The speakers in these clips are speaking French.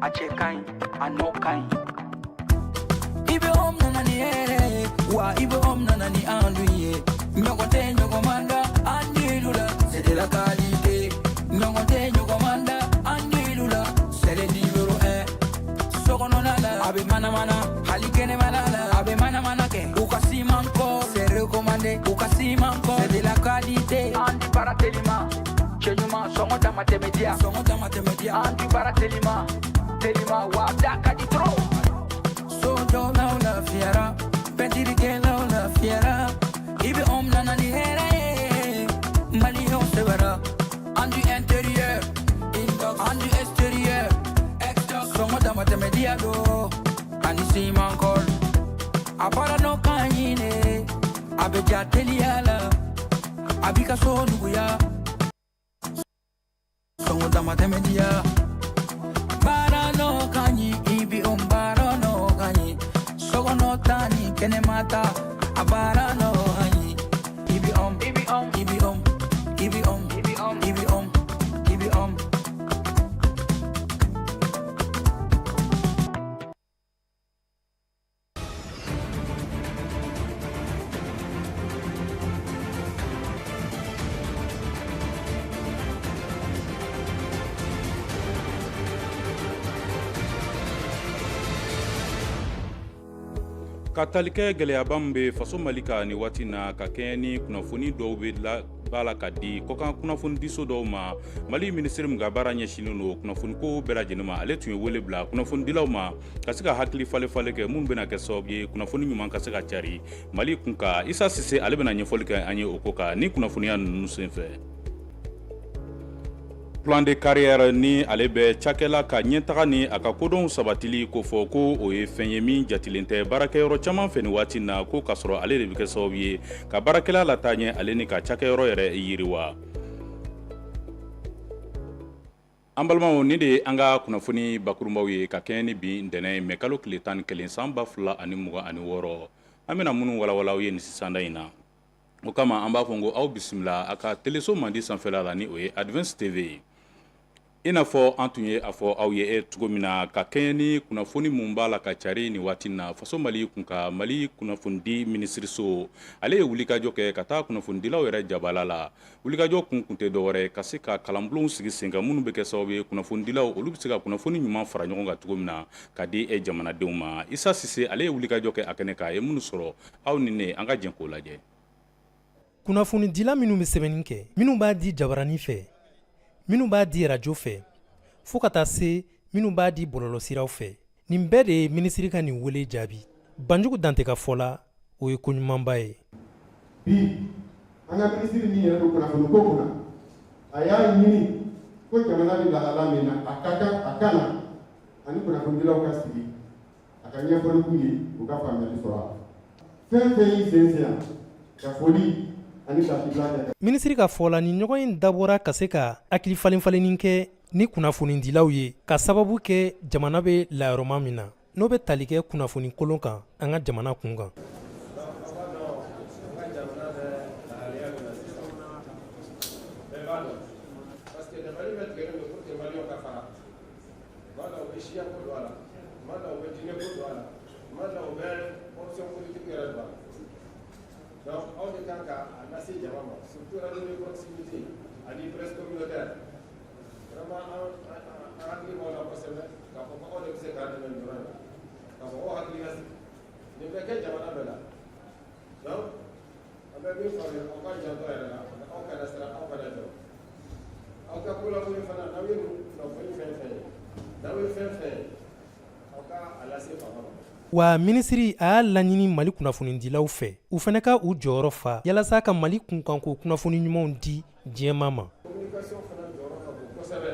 a cɛ ka ɲi a nɔ ka ɲi. I bɛ om nana ni hɛrɛ wa I bɛ om nana ni an dun ye. Ɲɔgɔn tɛ ɲɔgɔn man da an dilu la c'est de la qualité. Ɲɔgɔn tɛ ɲɔgɔn man da an dilu la c'est le numéro 1. Sokɔnɔna la a bɛ manamana hali kɛnɛmana la a bɛ manamana kɛ. U ka siman kɔ c'est recommandé. U ka siman kɔ c'est de la qualité. An di baara telima cɛ ɲuman sɔngɔ dama tɛmɛ diya. Sɔngɔ dama tɛmɛ diya. An di baara telima wa da ka di trop. Sojɔ n'aw lafiyara pɛntirikɛlaw lafiyara I bɛ om nana ni hɛrɛ ye maliyɛnw sɛbɛra. An du intérieur an du extérieur sɔngɔ dama tɛmɛ diya do ani siman kɔl a baara n'o kan ɲi ne a bɛ ja teliya la a b'i ka so nuguya sɔngɔ dama tɛmɛ diya. Baara n'o kan ɲi I bɛ om baara n'o kan ɲi sokɔnɔ ta ni kɛnɛma ta a baara n'o kan ɲi I bɛ om I bɛ om I bɛ om I bɛ om I bɛ om I bɛ om I bɛ om. Ka tali kɛ gɛlɛyaba min bɛ faso Mali kan ni waati na ka kɛɲɛ ni kunnafoni dɔw b'a la ka di kɔkan kunnafoni diso dɔw ma. Mali minisiri min ka baara ɲɛsinnen don kunnafoniko bɛɛ lajɛlen ma ale tun ye wele bila kunnafonidilaw ma ka se ka hakili falen-falen kɛ mun bɛna kɛ sababu ye kunnafoni ɲuman ka se ka cari Mali kun kan. Isa Sise ale bɛna ɲɛfɔli kɛ an ye o ko kan ni kunnafoniya ninnu senfɛ. Plan de carrière ni ale bɛ cakɛla ka ɲɛtaga ni a ka kodɔnw sabatili ko fɔ ko o ye fɛn ye min jatilen tɛ baarakɛyɔrɔ caman fɛ ni waati na ko ka sɔrɔ ale de bɛ kɛ sababu ye ka baarakɛla lataa ɲɛ ale ni ka cakɛyɔrɔ yɛrɛ yiriwa. An balimaw ni de ye an ka kunnafoni bakurunbaw ye ka kɛɲɛ ni bi ntɛnɛn mɛ kalo tile 11 san 2026 an bɛna minnu walawalaw ye nin sisanda in na. O kama an b'a fɔ ko aw bisimila a ka teleso mandi sanfɛla la ni o ye Advance TV. I n'a fɔ an tun ye a fɔ aw ye cogo min na ka kɛɲɛ ni kunnafoni mun b'a la ka cari ni waati na faso Mali kun ka Mali kunnafonidi minisiriso ale ye wulikajɔ kɛ ka taa kunnafonidilaw yɛrɛ jabala la. Wulikajɔ kun tɛ dɔwɛrɛ ka se ka kalanbulon sigi sen kan minnu bɛ kɛ sababu ye kunnafonidilaw olu bɛ se ka kunnafoni ɲuman fara ɲɔgɔn kan cogo min na ka di jamanadenw ma. Isa Sise ale ye wulikajɔ kɛ a kɛnɛ kan a ye minnu sɔrɔ aw ni ne an ka jɛn k'o lajɛ. Kunnafonidila minnu bɛ sɛbɛnni kɛ minnu b'a di jabarani fɛ minnu b'a di radio fɛ fo ka taa se minnu b'a di bɔlɔlɔsiraw fɛ nin bɛɛ de ye minisiri ka nin wele jaabi. Banjugu Dante ka fɔ la o ye koɲumanba ye. Bi an ka minisiri min yɛrɛ don kunnafoniko kunna a y'a ɲini ko jamana bɛ lahala min na a ka kan a kana ani kunnafonidilaw ka sigi a ka ɲɛfɔli k'u ye u ka faamuyali sɔrɔ a la. Fɛn fɛn y'i sen yan ka foli minisiri ka fɔ la ni ɲɔgɔn in dabɔra ka se ka hakili falen-falenni kɛ ni kunnafonidilaw ye ka sababu kɛ jamana bɛ layɔrɔma min na n'o bɛ tali kɛ kunnafoni kolon kan an ka jamana kun kan. Donc, on est dans un assez diamant, surtout la de proximité, à des presse communautaire. Vraiment, on a dit qu'on a passé là, quand on est passé dans le même quand on a dit là, ne fait que diamant là. Donc, on a vu qu'on a janté là, on a resté là, on a fait. On a collaboré, on a vu, on a fait, on a laissé par rapport. Wa minisiri a y'a laɲini Mali kunnafonidilaw fɛ u fana ka u jɔyɔrɔ fa yalasa ka Mali kunkanko kunnafoni ɲumanw di diɲɛma ma. Communication fana jɔyɔrɔ ka bon kosɛbɛ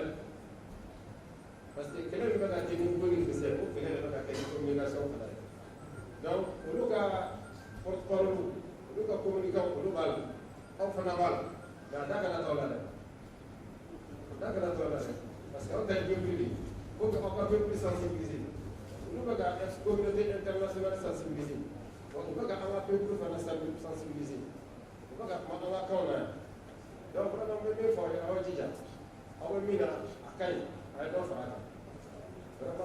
parce que kɛlɛ bɛ ka kɛ ni boli kisɛ o kɛlɛ bɛ ka kɛ ni communication fana ye donc olu ka porte-parole olu ka communicant olu b'a la aw fana b'a la nka a da kana t'aw la dɛ parce que aw ta ye peuple de faut que aw ka peuple sensibiliser. Nous avons la communauté internationale sensibilisée. Donc, nous avons un peu plus sensibilisé. Nous avons un peu donc, nous avons mieux fait à Odija. Nous avons mis à Kaye, à Dofara. Nous avons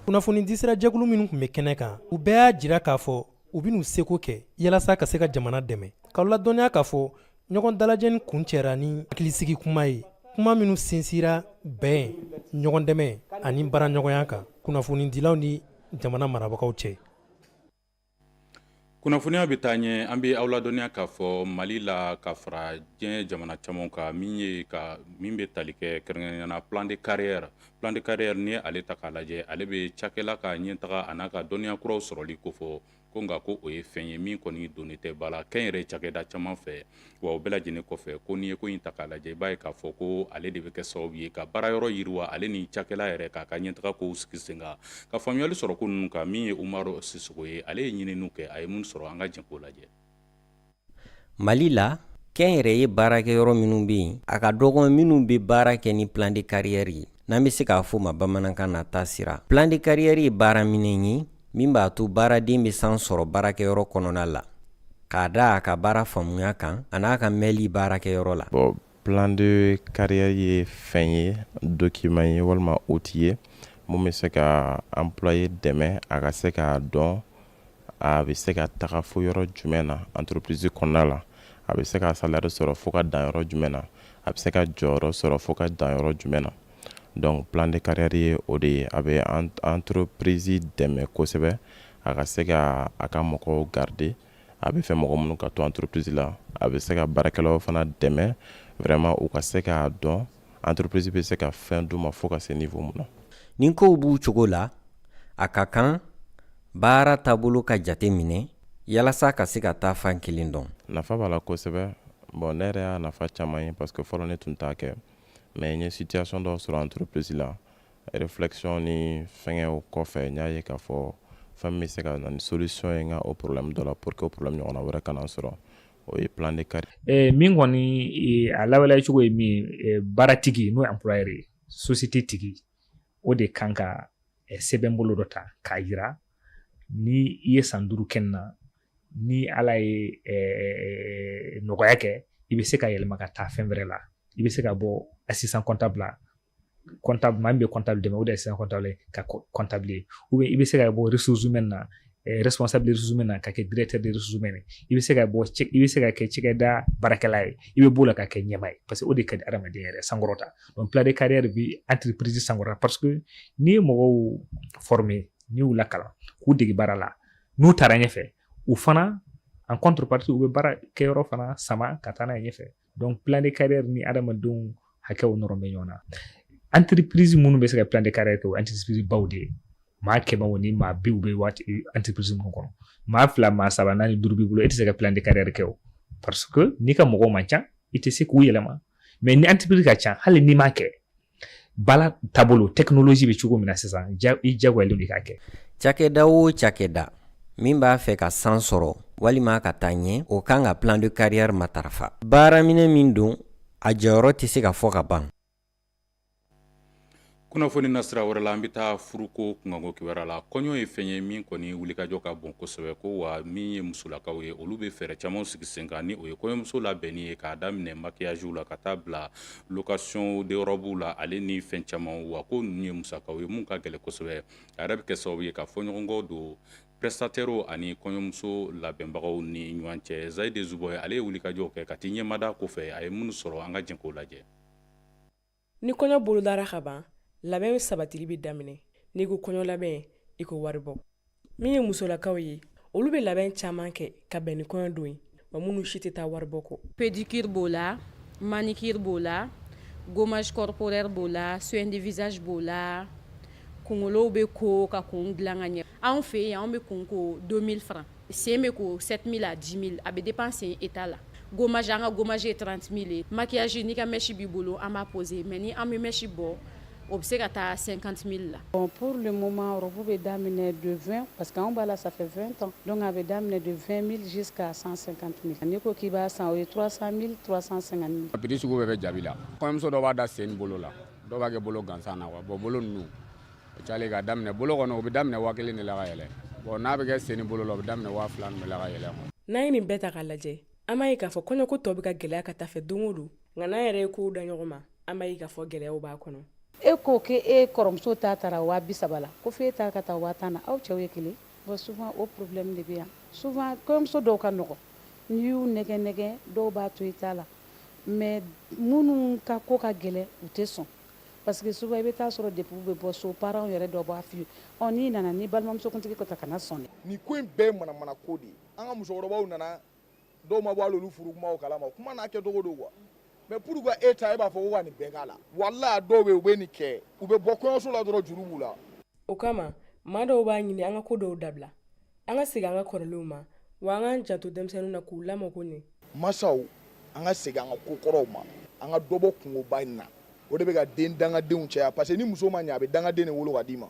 kunnafoni disira jɛkulu minnu kun bɛ kɛnɛ kan u bɛɛ y'a jira k'a fɔ u ben'u seko kɛ yalasa ka se ka jamana dɛmɛ k'aw ladɔnniya k'a fɔ ɲɔgɔn dalajɛni kun cɛra ni hakilisigi kuma ye kuma minnu sinsira bɛn ɲɔgɔn dɛmɛ ani baaraɲɔgɔnya kan kunnafoni dilaw ni jamana marabagaw cɛ. kunnafoniya bɛ taa ɲɛ an bɛ aw ladɔnniya k'a fɔ mali la ka fara diɲɛ jamana caman kan min bɛ tali kɛ kɛrɛnkɛrɛnnenya plan de carrière ni ale ta k'a lajɛ ale bɛ cakɛla ka ɲɛtaga a n'a ka dɔnniya kuraw sɔrɔli ko fɔ ko nka ko o ye fɛn ye min kɔni donni tɛ ba la kɛnyɛrɛ cakɛda caman fɛ wa o bɛɛ lajɛlen kɔfɛ ko n'i ye ko in ta k'a lajɛ i b'a ye k'a fɔ ko ale de bɛ kɛ sababu ye ka baara yɔrɔ yiriwa ale ni cakɛla yɛrɛ k'a ka ɲɛtaga kow sigi sen kan ka faamuyali sɔrɔ ko ninnu kan min ye Umaru Sisoko ye ale ye ɲininiw kɛ a ye mun sɔrɔ an ka jɛn k'o lajɛ. Mali la kɛnyɛrɛ ye baarakɛyɔrɔ minnu bɛ yen a ka dɔgɔn minnu bɛ baara kɛ ni plan de carrière ye n'an bɛ se k'a fɔ ma bamanankan na taasira. Plan de carrière ye baara minɛ ye min b'a to baaraden bɛ san sɔrɔ baarakɛyɔrɔ kɔnɔna la k'a da a ka baara faamuya kan a n'a ka mɛnli baarakɛyɔrɔ la. Plan de carrière ye fɛn ye document ye walima outil ye mun bɛ se ka employé dɛmɛ a ka se k'a dɔn a bɛ se ka taga fo yɔrɔ jumɛn na entreprise kɔnɔna la a bɛ se ka salaire sɔrɔ fo ka dan yɔrɔ jumɛn na a bɛ se ka jɔyɔrɔ sɔrɔ fo ka dan yɔrɔ jumɛn na. Donc plan de carrière ye o de ye a bɛ entreprise dɛmɛ kosɛbɛ a ka se ka a ka mɔgɔw garder a bɛ fɛ mɔgɔ minnu ka to entreprise la a bɛ se ka baarakɛlaw fana dɛmɛ vraiment u ka se k'a dɔn entreprise bɛ se ka fɛn d'u ma fo ka se niveau mun na. Nin kow b'u cogo la a ka kan baara taabolo ka jate minɛ yalasa ka se ka taa fan kelen dɔn. Nafa b'a la kosɛbɛ bon ne yɛrɛ y'a nafa caman ye parce que fɔlɔ ne tun t'a kɛ mais n ye situation dɔw sɔrɔ entreprise la réflexion ni fɛngɛw kɔfɛ n y'a ye k'a fɔ fɛn bɛ se ka na ni solution ye n ka o problème dɔ la pour que o problème ɲɔgɔnna wɛrɛ kana sɔrɔ o ye plan de carrière. Min kɔni a lawaleya cogo ye min baaratigi n'o ye employeur ye société tigi o de kan ka sɛbɛn bolo dɔ ta k'a jira ni i ye san 5 kɛ na ni ala ye nɔgɔya kɛ i bɛ se ka yɛlɛma ka taa fɛn wɛrɛ la i bɛ se ka bɔ assistant comptable la comptable man bɛ comptable dɛmɛ o de assistant comptable ka comptable ye ou bien i bɛ se ka bɔ ressources humaines na responsable des ressources humaines na ka kɛ directeur des ressources humaines i bɛ se ka bɔ i bɛ se ka kɛ cɛkɛda baarakɛla ye i bɛ bɔ la ka kɛ ɲɛmaa ye parce que o de ka di adamaden yɛrɛ sankɔrɔta donc plan de carrière bi entreprise sankɔrɔta parce que ni ye mɔgɔw former ni y'u lakalan k'u dege baara la n'u taara ɲɛfɛ u fana en contrepartie u bɛ baara kɛyɔrɔ fana sama ka taa n'a ye ɲɛfɛ donc plan de carrière ni adamadenw hakɛw nɔrɔ bɛ ɲɔgɔn na entreprise minnu bɛ se ka plan de carrière kɛ o entreprise baw de ye maa 100 ni maa 50 bɛ waati entreprise minnu kɔnɔ maa 2 maa 3 4 5 b'i bolo e tɛ se ka plan de carrière kɛ o parce que n'i ka mɔgɔw man ca i tɛ se k'u yɛlɛma mais ni entreprise ka ca hali n'i m'a kɛ bala taabolo technologie bɛ cogo min na sisan i jagoyalen de k'a kɛ. Cakɛda o cakɛda min b'a fɛ ka san sɔrɔ walima ka taa ɲɛ o kan ka plan de carrière matarafa baara minɛ min don a jɔyɔrɔ tɛ se ka fɔ ka ban. kunnafoni na sira wɛrɛ la an bɛ taa furuko kunkanko kibaruya la kɔɲɔ ye fɛn ye min kɔni wulikajɔ ka bon kosɛbɛ ko wa min ye musolakaw ye olu bɛ fɛɛrɛ caman sigi sen kan ni o ye kɔɲɔmuso labɛnni ye k'a daminɛ makiyajiw la ka taa bila location de robe la ale ni fɛn caman wa ko ninnu ye musakaw ye mun ka gɛlɛn kosɛbɛ a yɛrɛ bɛ kɛ sababu ye ka fɔɲɔgɔnkɔ don prestataire ani kɔɲɔmuso labɛnbagaw ni ɲɔgɔn cɛ Zayide Zuboy ale ye wulikajɔ kɛ ka t'i ɲɛmada kɔfɛ a ye minnu sɔrɔ an ka jɛn k'o lajɛ. Ni kɔɲɔ bolodara ka ban labɛn sabatili bɛ daminɛ n'i ko kɔɲɔ labɛn i ko wari bɔ min ye musolakaw ye olu bɛ labɛn caman kɛ ka bɛn ni kɔɲɔ don ye wa minnu si tɛ taa wari bɔ kɔ. Pédicure b'o la manicure b'o la gommage corporel b'o la soin de visage b'o la kunkolow bɛ ko ka kun dilan ka ɲɛ anw fɛ yen anw bɛ kun ko 2000 francs sen bɛ ko 7000 à 10000 a bɛ dépenser état la. Gommage an ka gommage ye 30000 ye maquillage n'i ka mèche b'i bolo an b'a poser mais ni an bɛ mèche bɔ o bɛ se ka taa 50000 la. Bon, pour le moment robe bɛ daminɛ de 20 parce que anw b'a la ça fait 20 ans donc a bɛ daminɛ de 20000 jusqu'à 150000 n'i ko k'i b'a san o ye 300000 350000. Prix sugu bɛɛ bɛ jaabi la kɔɲɔmuso dɔw b'a da sen bolo la dɔw b'a kɛ bolo gansan na quoi bon bolo ninnu o calen ka daminɛ bolo kɔnɔ o bɛ daminɛ 1000 de la ka yɛlɛ bon n'a bɛ kɛ sen bolo la o bɛ daminɛ 2000 de la ka yɛlɛ. N'an ye nin bɛɛ ta k'a lajɛ an b'a ye k'a fɔ kɔɲɔko tɔ bɛ ka gɛlɛya ka taa fɛ don o don nka n'an yɛrɛ ye kow da ɲɔgɔn ma an b'a ye k'a fɔ gɛlɛyaw b'a kɔnɔ. e ko ke e kɔrɔmuso ta taara 30,000 la ko f'e ta ka taa 10,000 na aw cɛw ye kelen bon souvent o problème de bɛ yan souvent kɔɲɔmuso dɔw ka nɔgɔ n'i y'u nɛgɛ dɔw b'a to i t'a la mais minnu ka ko ka gɛlɛ u tɛ sɔn parce que souvent i bɛ taa sɔrɔ depuis u bɛ bɔ so parents yɛrɛ dɔ b'a f'i ye n'i nana ni balimamusokuntigi ko ta kana sɔn dɛ. Nin ko in bɛɛ ye manamana ko de ye an ka musokɔrɔbaw nana dɔw ma bɔ hali olu furu kumaw kalama kuma n'a kɛcogo don quoi mais pour que e ta e b'a fɔ ko ka nin bɛɛ k'a la walahi dɔw bɛ yen u bɛ nin kɛ u bɛ bɔ kɔɲɔso la dɔrɔn juru b'u la. O kama maa dɔw b'a ɲini an ka ko dɔw dabila an ka segin an ka kɔrɔlenw ma wa an k'an janto denmisɛnninw na k'u lamɔ ko nin. Masaw an ka segin an ka ko kɔrɔw ma an ka dɔ bɔ kungoba in na o de bɛ ka den dangadenw caya parce que ni muso ma ɲɛ a bɛ dangaden de wolo ka d'i ma.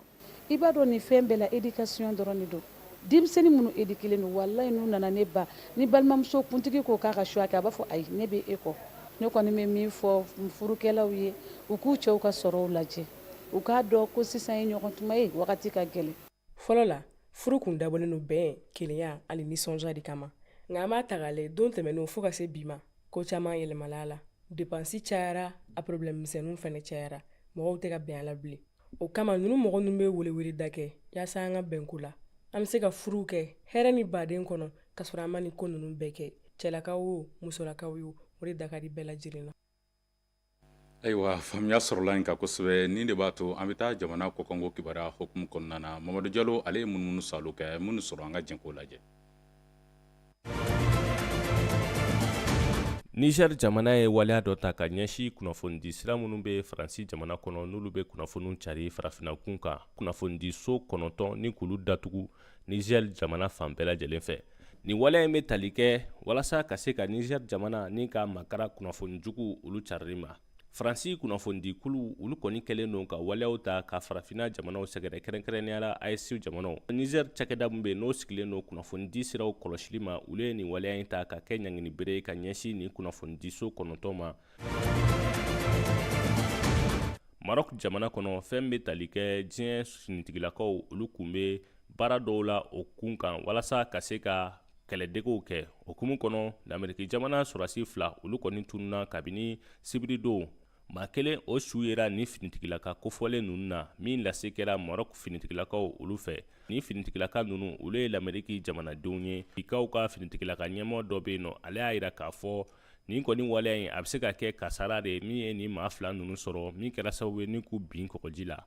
I b'a dɔn nin fɛn bɛɛ la éducation dɔrɔn de don denmisɛnnin minnu éduquer don walahi n'u nana ne ba ni balimamuso kuntigi ko k'a ka choix kɛ a b'a fɔ ayi ne bɛ e kɔ ne kɔni bɛ min fɔ furukɛlaw ye u k'u cɛw ka sɔrɔw lajɛ u k'a dɔn ko sisan ye ɲɔgɔn tuma ye wagati ka gɛlɛn. Fɔlɔ la furu kun dabɔlen don bɛn kelenya ani nisɔndiya de kama nka an b'a ta k'a lajɛ don tɛmɛnenw fo ka se bi ma ko caman yɛlɛmala a la dépense cayara a problème misɛnninw fana cayara mɔgɔw tɛ ka bɛn a la bilen o kama ninnu mɔgɔ ninnu bɛ welewele da kɛ yaasa an ka bɛn ko la an bɛ se ka furu kɛ hɛrɛ ni baden kɔnɔ ka sɔrɔ an ma nin ko ninnu bɛɛ kɛ cɛlakaw o musolakaw o de da ka di bɛɛ lajɛlen na. Ayiwa faamuya sɔrɔla in kan kosɛbɛ nin de b'a to an bɛ taa jamana kɔkanko kibaruya hukumu kɔnɔna na Mamadu Jalo ale ye munumunu salo kɛ minnu sɔrɔ an ka jɛnko lajɛ. Niger jamana ye waleya dɔ ta ka ɲɛsi kunnafonidi sira minnu bɛ Faransi jamana kɔnɔ n'olu bɛ kunnafoniw cari farafinna kun kan kunnafonidi so 9 ni k'olu datugu Niger jamana fan bɛɛ lajɛlen fɛ. Nin waleya in bɛ tali kɛ walasa ka se ka Niger jamana ni ka makara kunnafonijugu olu carili ma. Faransi kunnafonidi kulu olu kɔni kɛlen don ka waleyaw ta ka farafinna jamanaw sɛgɛrɛ kɛrɛnkɛrɛnnenya la AES jamanaw. Niger cakɛda min bɛ n'o sigilen don kunnafonidi siraw kɔlɔsili ma olu ye nin waleya in ta ka kɛ ɲangini bere ka ɲɛsin nin kunnafonidi so 9 ma. Maroc jamana kɔnɔ fɛn bɛ tali kɛ diɲɛ finitigilakaw olu kun bɛ baara dɔw la o kun kan walasa ka se ka kɛlɛdegew kɛ o kumu kɔnɔ l'Amérique jamana sɔrɔsi 2 olu kɔni tununa kabini sibiri don maa kelen o su yera ni finitigilaka kofɔlen ninnu na min lase kɛra Maroc finitigilakaw olu fɛ ni finitigilaka ninnu olu ye l'Amérique jamanadenw ye ikaw ka finitigilaka ɲɛmɔgɔ dɔ bɛ yen nɔ ale y'a yira k'a fɔ nin kɔni waleya in a bɛ se ka kɛ kasara de min ye ni maa 2 ninnu sɔrɔ min kɛra sababu ye ni k'u bin kɔgɔji la.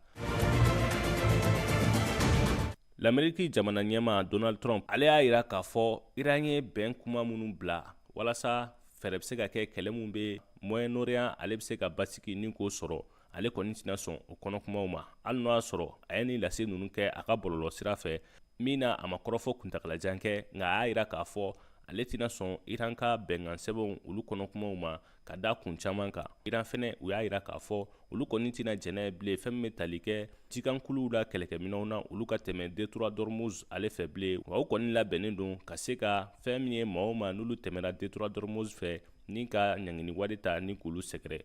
L'Amérique jamana ɲɛma Donald Trump ale y'a yira k'a fɔ Iran ye bɛn kuma minnu bila walasa fɛrɛ bɛ se ka kɛ kɛlɛ min bɛ Moyen-Orient ale bɛ se ka basigi ni k'o sɔrɔ ale kɔni tɛna sɔn o kɔnɔkumaw ma hali n'o y'a sɔrɔ a ye nin lase ninnu kɛ a ka bɔlɔlɔ sira fɛ min na a ma kɔrɔfɔ kuntagalajan kɛ nka a y'a yira k'a fɔ ale tɛna sɔn Iran ka bɛnkan sɛbɛnw olu kɔnɔkumaw ma ka da kun caman kan Iran fɛnɛ u y'a yira k'a fɔ olu kɔni tɛna jɛnɛ bilen fɛn min bɛ tali kɛ jikankuluw la kɛlɛkɛminɛw na olu ka tɛmɛ Détroit d'Ormuz ale fɛ bilen wa u kɔni labɛnnen don ka se ka fɛn min ye maa o maa n'olu tɛmɛra Détroit d'Ormuz fɛ ni ka ɲangini wari ta ni k'olu sɛgɛrɛ.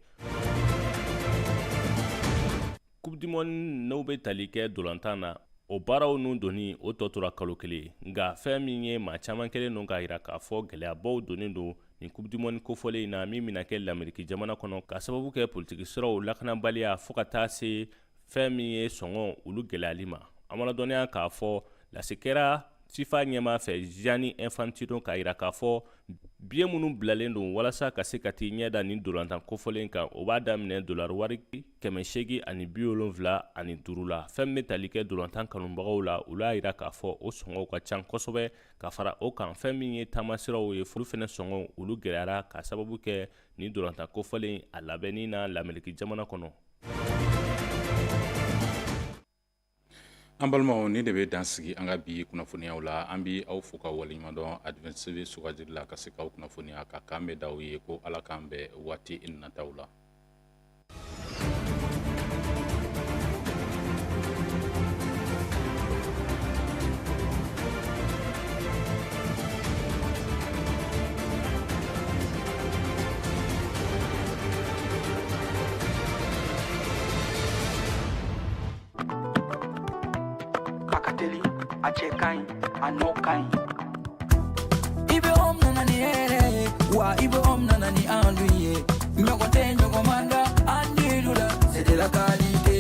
Coupe du monde n'o bɛ tali kɛ dolantan na o baaraw n'u donni o tɔ tora kalo kelen nka fɛn min ye maa caman kelen don k'a yira k'a fɔ gɛlɛyabaw donnen don nin coupe du monde kofɔlen in na min bɛna kɛ l'Amérique jamana kɔnɔ ka sababu kɛ politiki siraw lakanabaliya fo ka taa se fɛn min ye sɔngɔ olu gɛlɛyali ma an mana dɔnniya k'a fɔ lase kɛra FIFA ɲɛmaa fɛ Gianni Infantino k'a yira k'a fɔ biye minnu bilalen don walasa ka se ka t'i ɲɛda nin dolantan kofɔlen kan o b'a daminɛ dollar wari 875 la fɛn bɛ tali kɛ dolantan kanubagaw la olu y'a yira k'a fɔ o sɔngɔw ka ca kosɛbɛ ka fara o kan fɛn min ye taamasiraw ye olu fɛnɛ sɔngɔw olu gɛlɛyara ka sababu kɛ nin dolantan kofɔlen a labɛnni na l'Amérique jamana kɔnɔ. An balimaw ni de bɛ dan sigi an ka bi kunnafoniyaw la an bɛ aw fo ka waleɲuman dɔn Adventiste sugandili la ka se k'aw kunnafoniya ka kan bɛ d'aw ye ko Ala k'an bɛn waati nataw la. A cɛ kaɲi a nɔ kaɲi i bɛ om nana ni hɛrɛ ye wa i bɛ om nana ni an dun ye ɲɔgɔn tɛ ɲɔgɔn man da an dilu la c'est de la qualité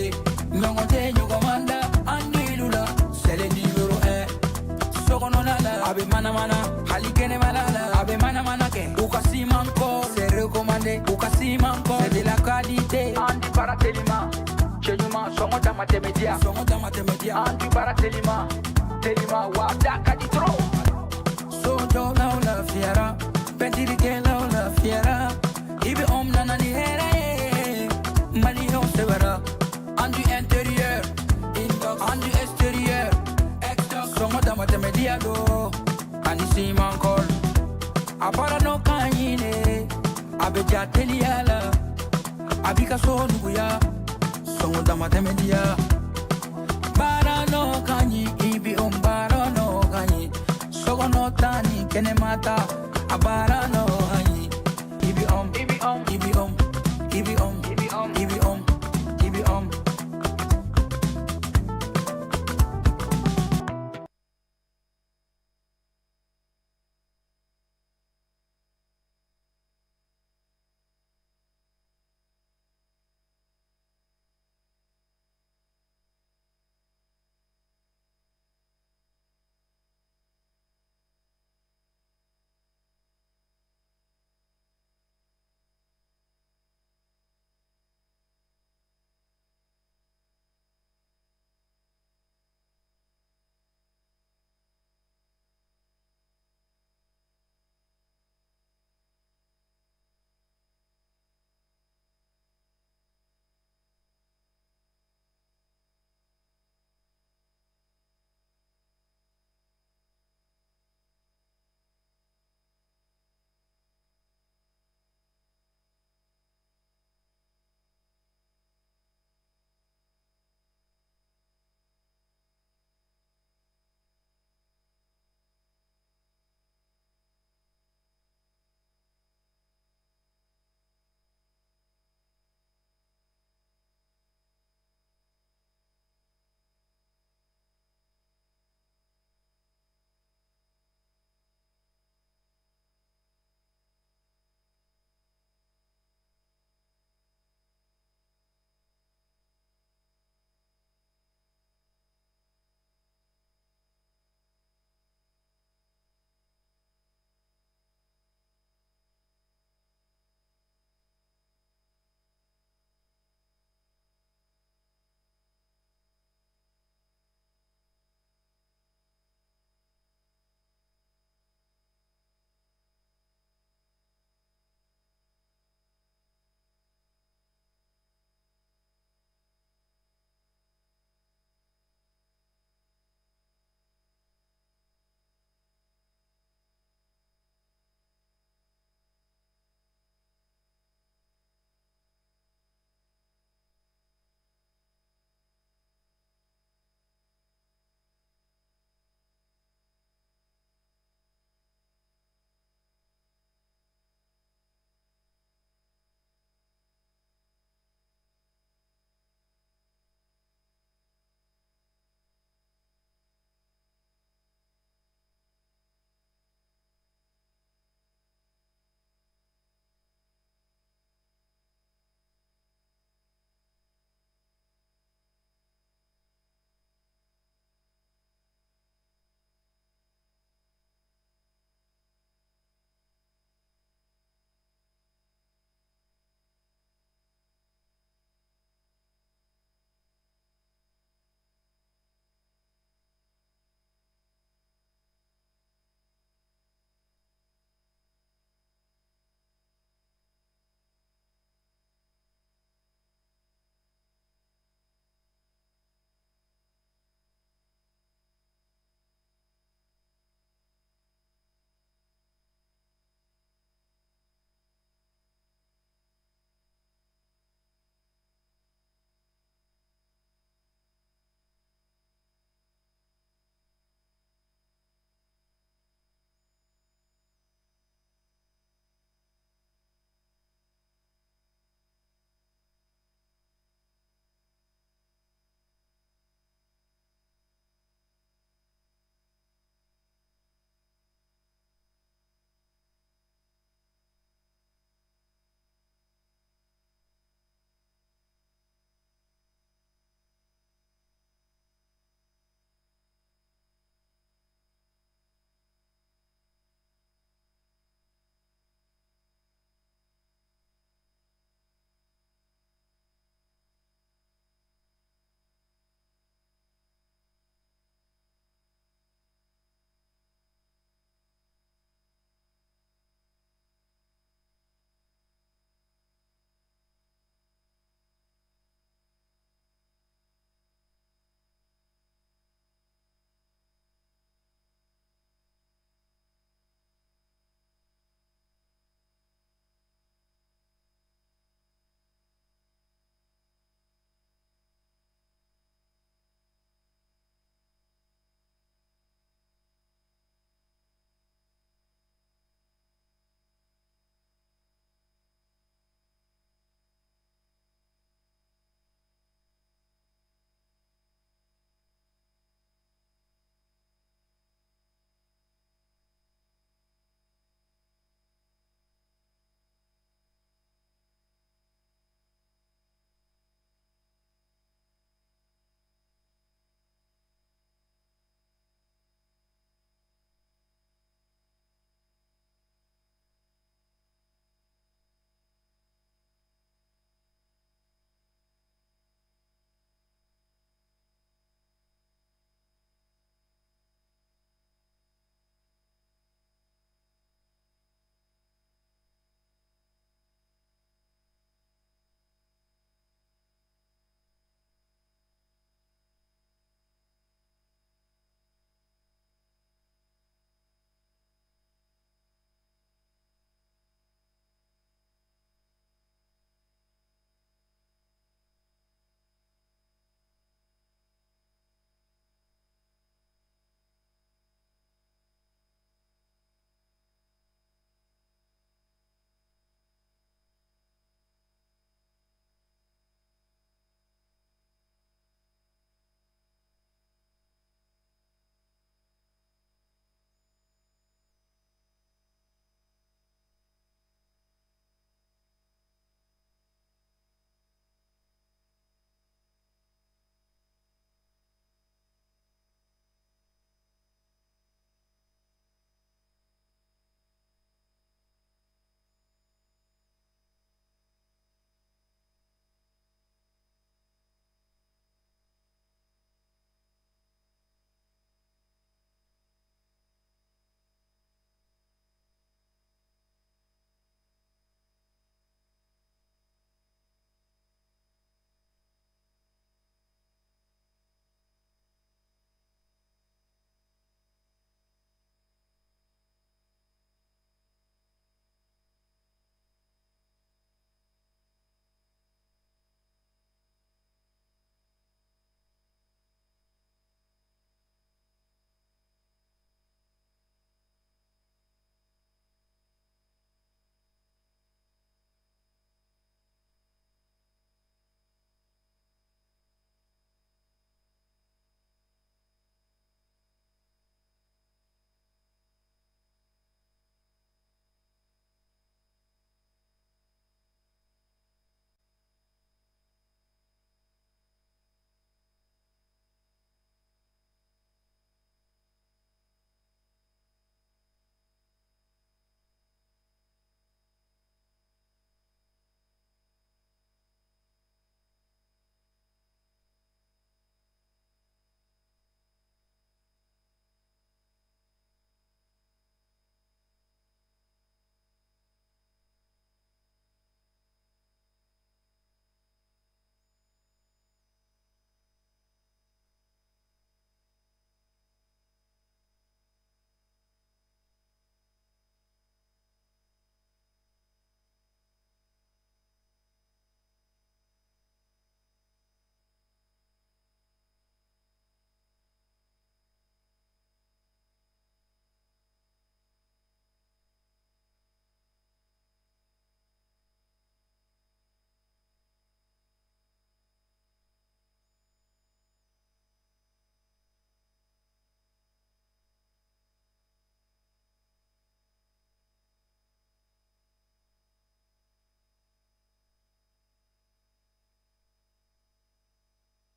mana halikene malala abe mana mana ke ukasi manko c'est recommandé ukasi manko c'est de la qualité andi para telima chenyuma songo da matemedia andi para telima wa da kadi tro sojo la la fiera pentiri ke la fiera ibe nana ni here mali ho severa andi intérieur andi extérieur songo da matemedia do ani si mankol apara no kanyine abeja teliala abika so nuguya songo da matemedia bara no kanyi ibi bara no kanyi sogo no tani kene mata abara no kanyi ibi ibi ibi ibi ibi ibi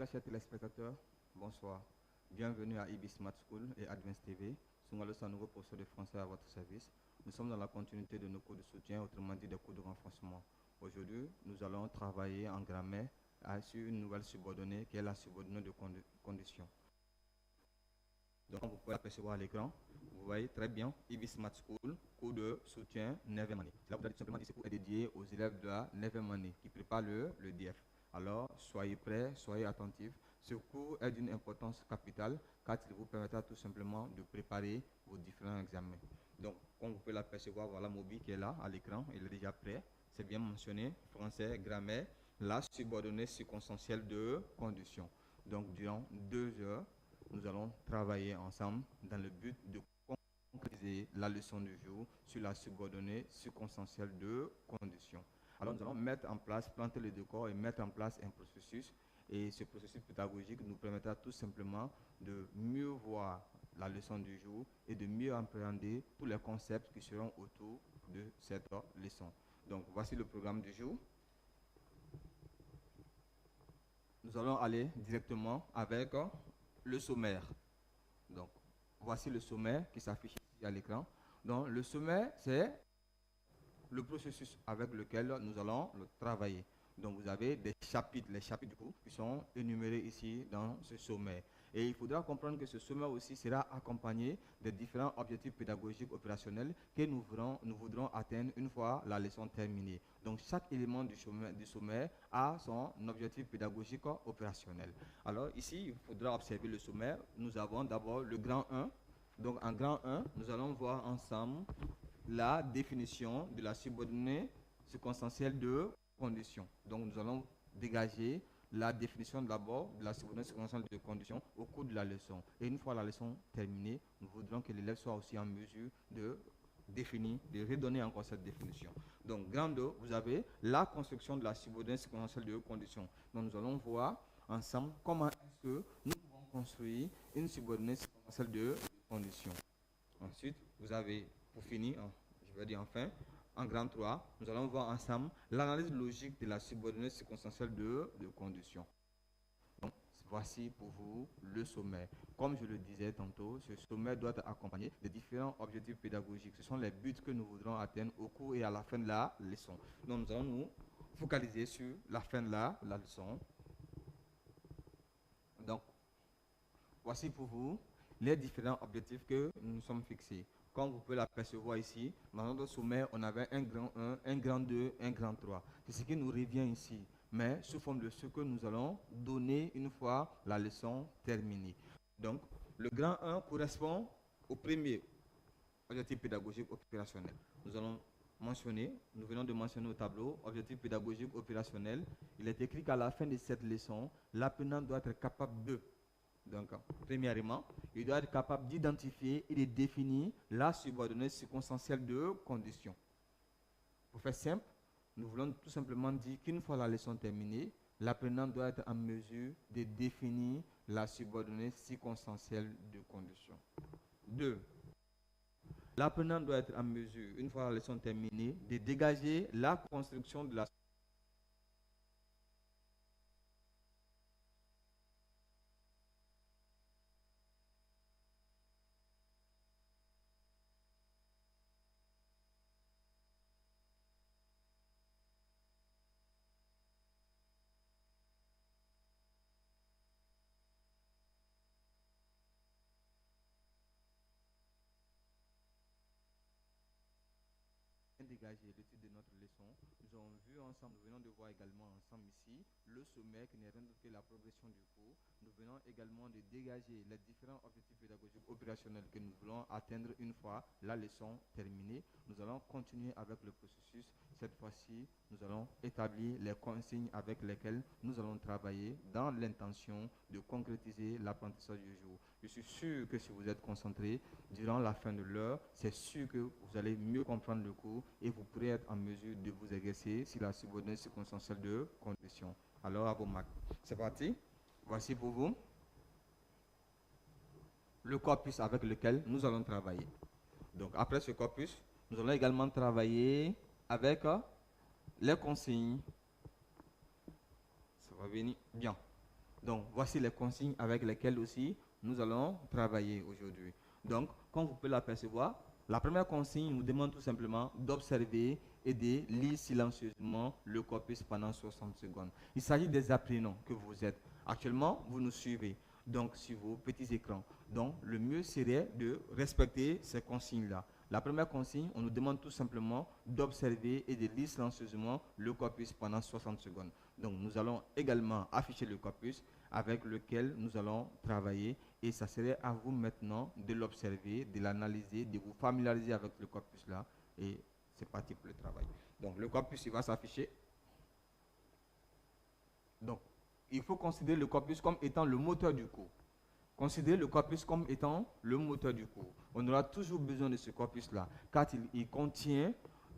Très chers téléspectateurs, bonsoir. Bienvenue à IB Smart School et Advance TV. Sungalo Sanogo, professeur de français à votre service. Nous sommes dans la continuité de nos cours de soutien, autrement dit des cours de renforcement. Aujourd'hui, nous allons travailler en grammaire sur une nouvelle subordonnée qui est la subordonnée de condition. Donc, vous pouvez l'apercevoir à l'écran. Vous voyez très bien, IB Smart School, cours de soutien 9e année. Là, vous allez tout simplement dire que ce cours est dédié aux élèves de la 9e année qui préparent le DF. Alors, soyez prêts, soyez attentifs. Ce cours est d'une importance capitale car il vous permettra tout simplement de préparer vos différents examens. Donc, comme vous pouvez l'apercevoir, voilà Moby qui est là à l'écran, il est déjà prêt. C'est bien mentionné, français, grammaire, la subordonnée circonstancielle de condition. Donc, durant 2 heures, nous allons travailler ensemble dans le but de concrétiser la leçon du jour sur la subordonnée circonstancielle de condition. Alors nous allons mettre en place, planter le décor et mettre en place un processus. Et ce processus pédagogique nous permettra tout simplement de mieux voir la leçon du jour et de mieux appréhender tous les concepts qui seront autour de cette leçon. Donc voici le programme du jour. Nous allons aller directement avec le sommaire. Donc voici le sommaire qui s'affiche ici à l'écran. Donc le sommaire, c'est le processus avec lequel nous allons le travailler. Donc vous avez des chapitres, les chapitres du cours qui sont énumérés ici dans ce sommaire. Et il faudra comprendre que ce sommaire aussi sera accompagné de différents objectifs pédagogiques opérationnels que nous voudrons atteindre une fois la leçon terminée. Donc chaque élément du sommaire a son objectif pédagogique opérationnel. Alors ici, il faudra observer le sommaire. Nous avons d'abord le grand 1. Donc en grand 1, nous allons voir ensemble la définition de la subordonnée circonstancielle de condition. Donc nous allons dégager la définition d'abord de la subordonnée circonstancielle de condition au cours de la leçon. Et une fois la leçon terminée, nous voudrons que l'élève soit aussi en mesure de définir, de redonner encore cette définition. Donc grand 2, vous avez la construction de la subordonnée circonstancielle de condition. Donc nous allons voir ensemble comment est-ce que nous pouvons construire une subordonnée circonstancielle de condition. Ensuite, vous avez, pour finir, je vais dire enfin, en grand 3, nous allons voir ensemble l'analyse logique de la subordonnée circonstancielle de condition. Donc, voici pour vous le sommaire. Comme je le disais tantôt, ce sommaire doit être accompagné de différents objectifs pédagogiques. Ce sont les buts que nous voudrons atteindre au cours et à la fin de la leçon. Donc, nous allons nous focaliser sur la fin de la leçon. Donc, voici pour vous les différents objectifs que nous nous sommes fixés. Comme vous pouvez l'apercevoir ici, dans notre sommaire, on avait un grand 1, un grand 2, un grand 3. C'est ce qui nous revient ici, mais sous forme de ce que nous allons donner une fois la leçon terminée. Donc, le grand 1 correspond au premier objectif pédagogique opérationnel. Nous allons mentionner, nous venons de mentionner au tableau, objectif pédagogique opérationnel. Il est écrit qu'à la fin de cette leçon, l'apprenant doit être capable de. Donc, premièrement, il doit être capable d'identifier et de définir la subordonnée circonstancielle de condition. Pour faire simple, nous voulons tout simplement dire qu'une fois la leçon terminée, l'apprenant doit être en mesure de définir la subordonnée circonstancielle de condition. 2. L'apprenant doit être en mesure, une fois la leçon terminée, de dégager la construction de la dégager le titre de notre leçon. Nous avons vu ensemble, nous venons de voir également ensemble ici le sommet qui n'est rien d'autre que la progression du cours. Nous venons également de dégager les différents objectifs pédagogiques opérationnels que nous voulons atteindre une fois la leçon terminée. Nous allons continuer avec le processus. Cette fois-ci, nous allons établir les consignes avec lesquelles nous allons travailler dans l'intention de concrétiser l'apprentissage du jour. Je suis sûr que si vous êtes concentré durant la fin de l'heure, c'est sûr que vous allez mieux comprendre le cours et vous pourrez être en mesure de vous exercer si la subordonnée circonstancielle de condition. Alors, à vos marques. C'est parti. Voici pour vous le corpus avec lequel nous allons travailler. Donc, après ce corpus, nous allons également travailler avec les consignes. Ça va venir bien. Donc, voici les consignes avec lesquelles aussi nous allons travailler aujourd'hui. Donc, comme vous pouvez l'apercevoir, la première consigne nous demande tout simplement d'observer et de lire silencieusement le corpus pendant 60 secondes. Il s'agit des apprenants que vous êtes. Actuellement, vous nous suivez donc sur vos petits écrans. Donc, le mieux serait de respecter ces consignes-là. La première consigne, on nous demande tout simplement d'observer et de lire silencieusement le corpus pendant 60 secondes. Donc, nous allons également afficher le corpus avec lequel nous allons travailler et ça serait à vous maintenant de l'observer, de l'analyser, de vous familiariser avec le corpus-là et c'est parti pour le travail. Donc, le corpus, il va s'afficher. Donc, il faut considérer le corpus comme étant le moteur du cours. Considérez le corpus comme étant le moteur du cours. On aura toujours besoin de ce corpus-là, car il contient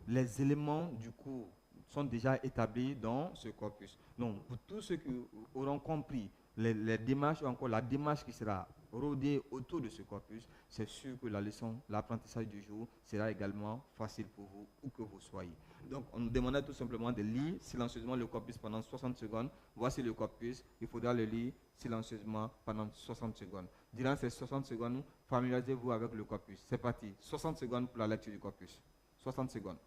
les éléments du cours, sont déjà établis dans ce corpus. Donc, pour tous ceux qui auront compris les démarches, ou encore la démarche qui sera rodée autour de ce corpus, c'est sûr que la leçon, l'apprentissage du jour sera également facile pour vous, où que vous soyez. Donc, on nous demandait tout simplement de lire silencieusement le corpus pendant 60 secondes. Voici le corpus, il faudra le lire silencieusement pendant 60 secondes. Durant ces 60 secondes, familiarisez-vous avec le corpus. C'est parti, 60 secondes pour la lecture du corpus. 60 secondes.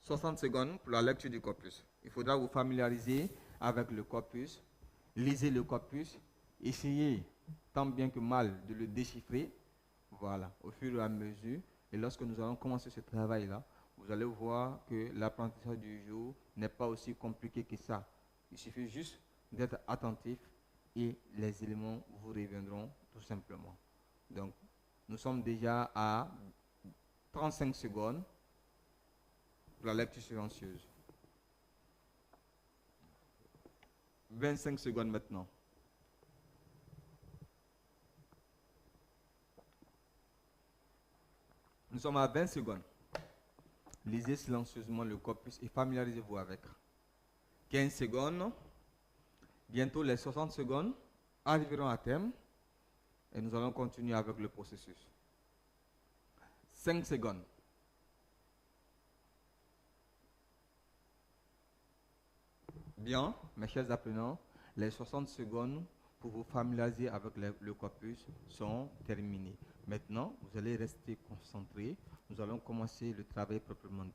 60 secondes pour la lecture du corpus. Il faudra vous familiariser avec le corpus. Lisez le corpus. Essayez tant bien que mal de le déchiffrer. Voilà, au fur et à mesure. Et lorsque nous allons commencer ce travail-là, vous allez voir que l'apprentissage du jour n'est pas aussi compliqué que ça. Il suffit juste d'être attentif et les éléments vous reviendront tout simplement. Donc, nous sommes déjà à 35 secondes pour la lecture silencieuse. 25 secondes maintenant. Nous sommes à 20 secondes. Lisez silencieusement le corpus et familiarisez-vous avec. 15 secondes. Bientôt les 60 secondes arriveront à terme et nous allons continuer avec le processus. 5 secondes. Bien, mes chers apprenants, les 60 secondes pour vous familiariser avec le corpus sont terminées. Maintenant, vous allez rester concentrés. Nous allons commencer le travail proprement dit.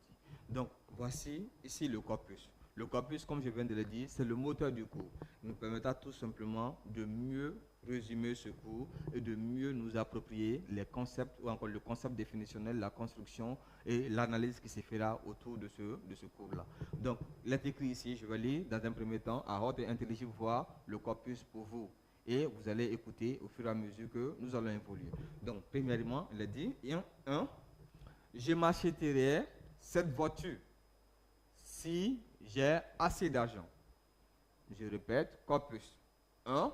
Donc, voici ici le corpus. Le corpus, comme je viens de le dire, c'est le moteur du cours. Il nous permettra tout simplement de mieux résumer ce cours et de mieux nous approprier les concepts ou encore le concept définitionnel, la construction et l'analyse qui se fera autour de ce cours-là. Donc, il est écrit ici, je vais lire dans un premier temps à haute et intelligible voix le corpus pour vous. Et vous allez écouter au fur et à mesure que nous allons évoluer. Donc, premièrement, il est dit, 1. Je m'achèterai cette voiture si j'ai assez d'argent. Je répète, corpus. 1.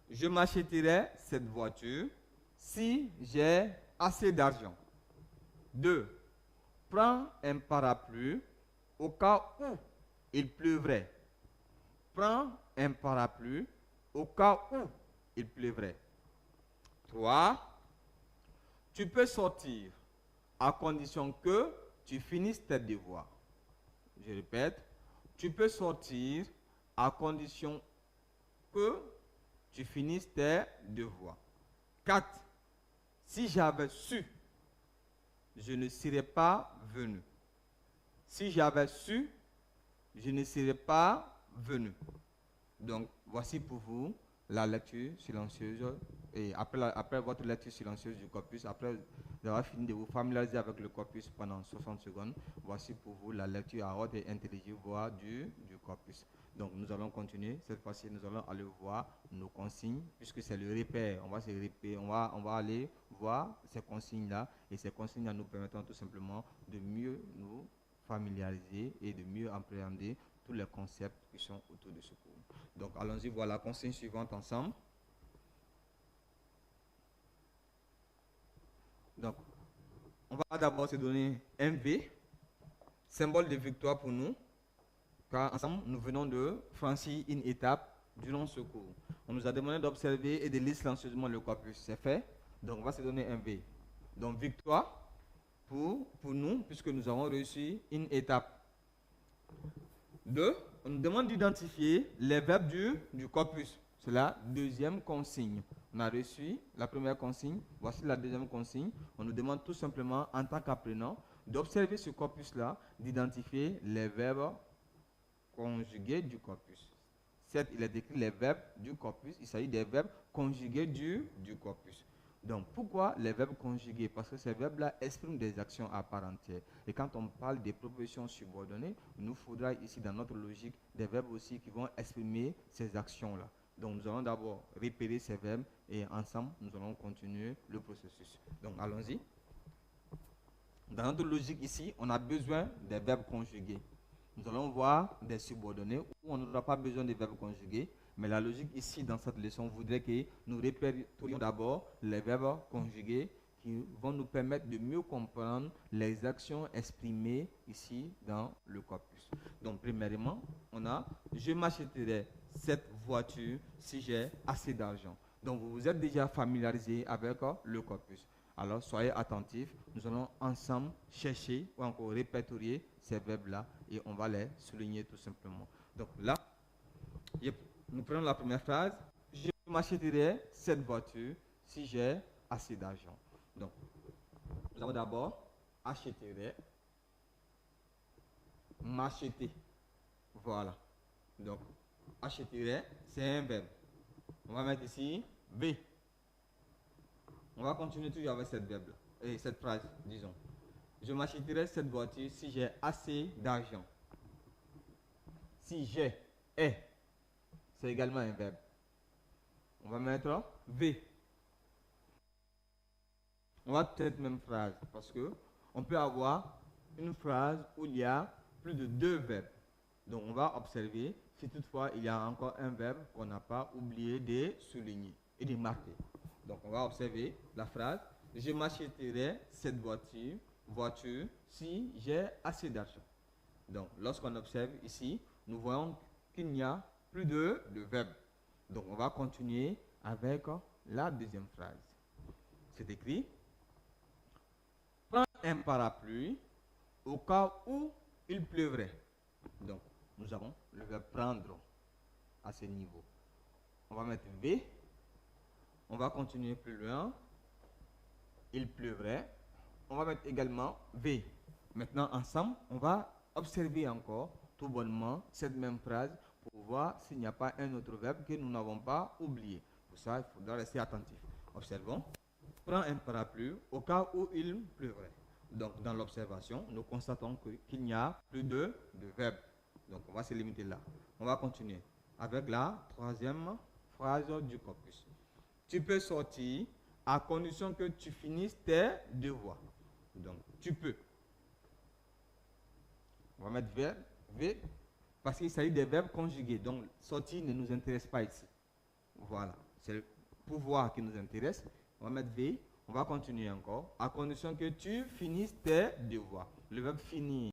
Je m'achèterai cette voiture si j'ai assez d'argent. 2. Prends un parapluie au cas où il pleuvrait. Prends un parapluie au cas où il pleuvrait. 3. Tu peux sortir à condition que tu finisses tes devoirs. Je répète, tu peux sortir à condition que tu finisses tes devoirs. 4. Si j'avais su, je ne serais pas venu. Si j'avais su, je ne serais pas venu. Donc, voici pour vous la lecture silencieuse. Et après votre lecture silencieuse du corpus, après vous avez fini de vous familiariser avec le corpus pendant 60 secondes. Voici pour vous la lecture à haute et intelligible voix du corpus. Donc nous allons continuer. Cette fois-ci, nous allons aller voir nos consignes, puisque c'est le repère. On va se repérer, on va aller voir ces consignes-là, et ces consignes-là nous permettront tout simplement de mieux nous familiariser et de mieux appréhender tous les concepts qui sont autour de ce cours. Donc allons-y voir la consigne suivante ensemble. Donc, on va d'abord se donner un V, symbole de victoire pour nous, car ensemble, nous venons de franchir une étape durant ce cours. On nous a demandé d'observer et de lire silencieusement le corpus. C'est fait. Donc, on va se donner un V. Donc, victoire pour nous, puisque nous avons réussi une étape. 2. On nous demande d'identifier les verbes du corpus. C'est la deuxième consigne. On a reçu la première consigne. Voici la deuxième consigne. On nous demande tout simplement, en tant qu'apprenant, d'observer ce corpus-là, d'identifier les verbes conjugués du corpus. Certes, il est écrit les verbes du corpus. Il s'agit des verbes conjugués du corpus. Donc, pourquoi les verbes conjugués? Parce que ces verbes-là expriment des actions à part entière. Et quand on parle des propositions subordonnées, il nous faudra ici, dans notre logique, des verbes aussi qui vont exprimer ces actions-là. Donc, nous allons d'abord repérer ces verbes et ensemble, nous allons continuer le processus. Donc, allons-y. Dans notre logique ici, on a besoin des verbes conjugués. Nous allons voir des subordonnés où on n'aura pas besoin des verbes conjugués. Mais la logique ici, dans cette leçon, voudrait que nous répétions d'abord les verbes conjugués qui vont nous permettre de mieux comprendre les actions exprimées ici dans le corpus. Donc, premièrement, on a « Je m'achèterai cette voiture si j'ai assez d'argent ». Donc, vous vous êtes déjà familiarisé avec le corpus. Alors, soyez attentifs. Nous allons ensemble chercher ou encore répertorier ces verbes-là et on va les souligner tout simplement. Donc, là, nous prenons la première phrase. « Je m'achèterai cette voiture si j'ai assez d'argent ». Donc, nous avons d'abord « achèterai »,« m'acheter ». Voilà. Donc, « achèterai », c'est un verbe. On va mettre ici « V ». On va continuer toujours avec cette verbe et cette phrase, disons. « Je m'achèterai cette voiture si j'ai assez d'argent ». Si j'ai, est, c'est également un verbe. On va mettre V. On va cette même phrase parce que on peut avoir une phrase où il y a plus de 2 verbes. Donc on va observer si toutefois il y a encore un verbe qu'on n'a pas oublié de souligner et de marquer. Donc on va observer la phrase « Je m'achèterai cette voiture si j'ai assez d'argent ». Donc lorsqu'on observe ici, nous voyons qu'il n'y a plus de verbes. Donc, on va continuer avec la deuxième phrase. C'est écrit « Prends un parapluie au cas où il pleuvrait ». Donc, nous avons le verbe « prendre » à ce niveau. On va mettre « V ». On va continuer plus loin. « Il pleuvrait ». On va mettre également « V ». Maintenant, ensemble, on va observer encore tout bonnement cette même phrase pour voir s'il n'y a pas un autre verbe que nous n'avons pas oublié. Pour ça, il faudra rester attentif. Observons. Prends un parapluie au cas où il pleuvrait. Donc, dans l'observation, nous constatons qu'il n'y a plus de verbe. Donc, on va se limiter là. On va continuer avec la troisième phrase du corpus. Tu peux sortir à condition que tu finisses tes devoirs. Donc, tu peux. On va mettre verbe, V, parce qu'il s'agit des verbes conjugués. Donc, sortir ne nous intéresse pas ici. Voilà. C'est le pouvoir qui nous intéresse. On va mettre V. On va continuer encore. À condition que tu finisses tes devoirs. Le verbe finir.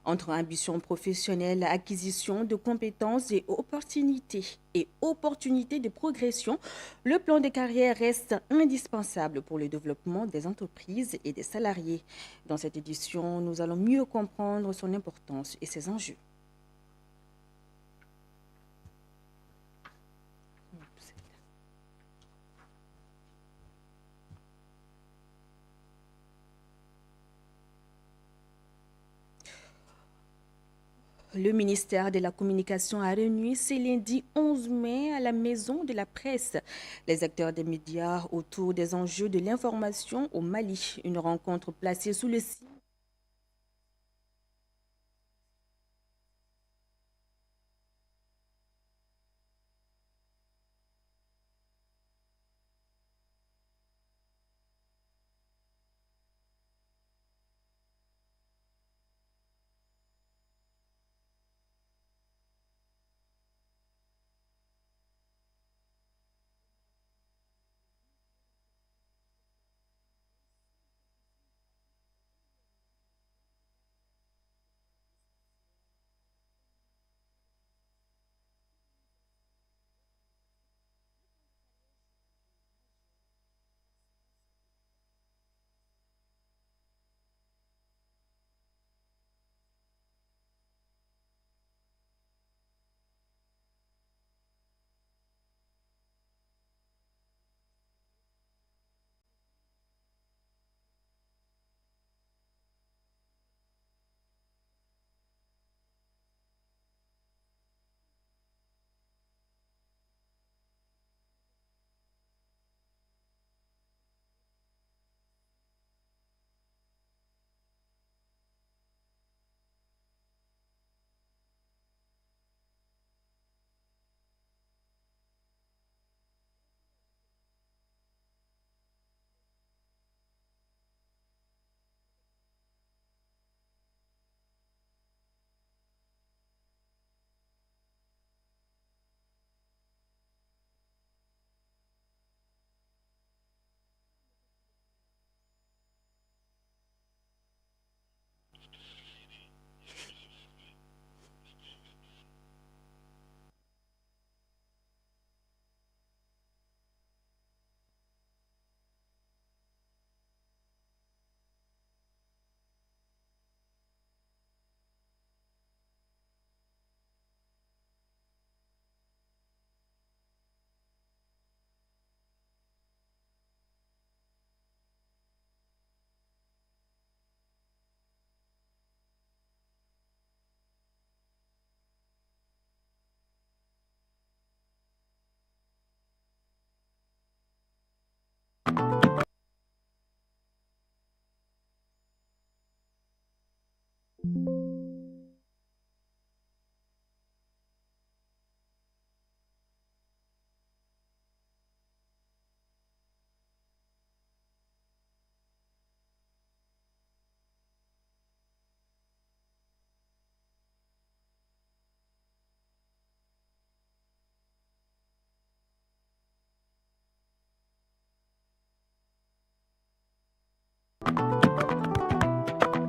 Entre ambition professionnelle, acquisition de compétences et opportunités de progression, le plan de carrière reste indispensable pour le développement des entreprises et des salariés. Dans cette édition, nous allons mieux comprendre son importance et ses enjeux. Le ministère de la Communication a réuni ce lundi 11 mai à la Maison de la Presse les acteurs des médias autour des enjeux de l'information au Mali. Une rencontre placée sous le signe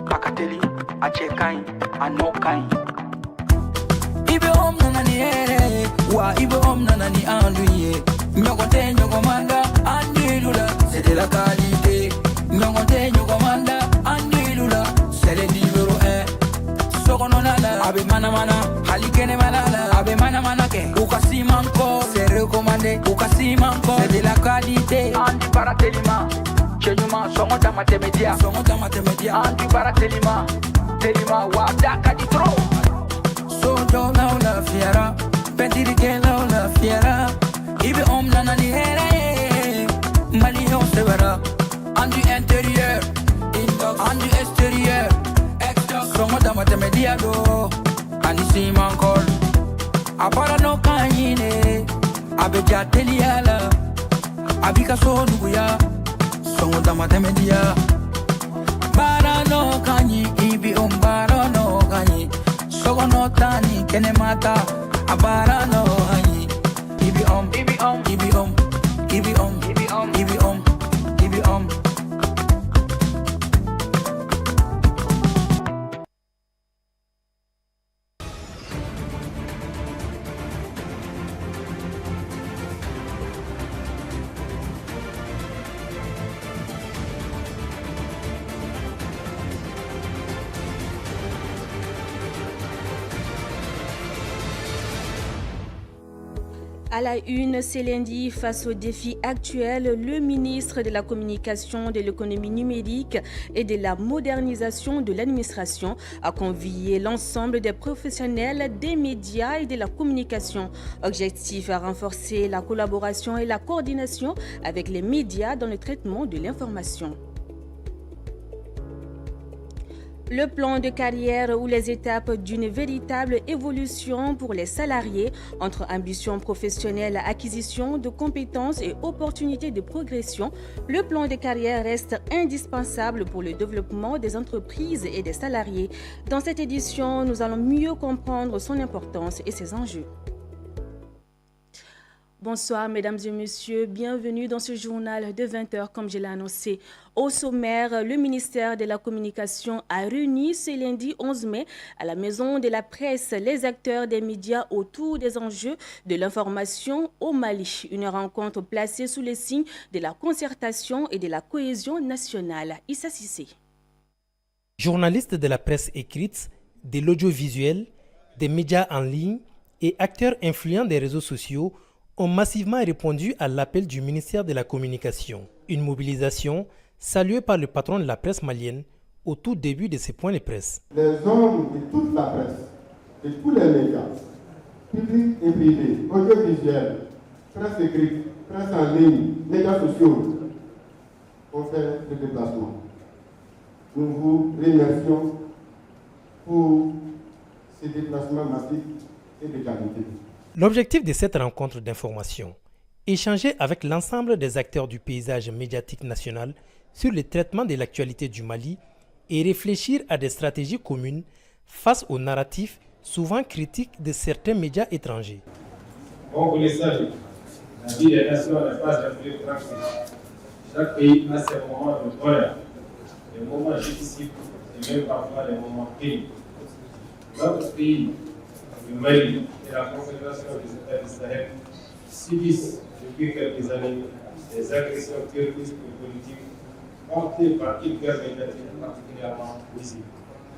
Pakateli, Achekai, Anokai. Ibe om nanani ere, wa ibe om nanani anduye. Nyokote nyokomanda, andilula, c'est de la qualité. Nyokote nyokomanda, andilula, c'est le numéro 1. Sokononala, abe mana mana, halikene malala, abe mana mana ke. Ukasi manko, c'est recommandé. Ukasi manko, c'est de la qualité. Andi Baratelima, Chenyuma, Somota Matemedia, Andi Baratelima, Telima, Wadaka di Tro. Sojo na la fiera, pentiri ke la fiera. Ibe om nanani here, Mali on severa. Andi intérieur, andi extérieur. Somota Matemedia do, Andi Simankol. Apara no kanyine, abeja teliala, abika so nuguya. Somota Matemedia. Bara no kanyi, ibi bara no kanyi. Sogo no tani, kene mata, abara no kanyi. Ibi ibi ibi ibi ibi ibi ibi. À la une, c'est lundi, face aux défis actuels, le ministre de la Communication, de l'économie numérique et de la modernisation de l'administration a convié l'ensemble des professionnels des médias et de la communication. Objectif à renforcer la collaboration et la coordination avec les médias dans le traitement de l'information. Le plan de carrière ou les étapes d'une véritable évolution pour les salariés entre ambition professionnelle, acquisition de compétences et opportunités de progression. Le plan de carrière reste indispensable pour le développement des entreprises et des salariés. Dans cette édition, nous allons mieux comprendre son importance et ses enjeux. Bonsoir mesdames et messieurs, bienvenue dans ce journal de 20h comme je l'ai annoncé. Au sommaire, le ministère de la Communication a réuni ce lundi 11 mai à la Maison de la Presse les acteurs des médias autour des enjeux de l'information au Mali. Une rencontre placée sous le signe de la concertation et de la cohésion nationale. Issa Sissé. Journalistes de la presse écrite, de l'audiovisuel, des médias en ligne et acteurs influents des réseaux sociaux ont massivement répondu à l'appel du ministère de la Communication. Une mobilisation saluée par le patron de la presse malienne au tout début de ces points de presse. Les hommes de toute la presse, de tous les médias, publics et privés, audiovisuels, presse écrite, presse en ligne, médias sociaux, ont fait ce déplacement. Nous vous remercions pour ces déplacements massifs et de qualité. L'objectif de cette rencontre d'information, échanger avec l'ensemble des acteurs du paysage médiatique national sur le traitement de l'actualité du Mali et réfléchir à des stratégies communes face aux narratifs souvent critiques de certains médias étrangers. Comme vous le savez, la vie des nations n'est pas un fleuve tranquille. Chaque pays a ses moments de bonheur, des moments difficiles et même parfois des moments terribles. Notre pays, le Mali et la Confédération des États du Sahel subissent depuis quelques années des agressions terroristes et politiques portées par une guerre médiatique particulièrement visible.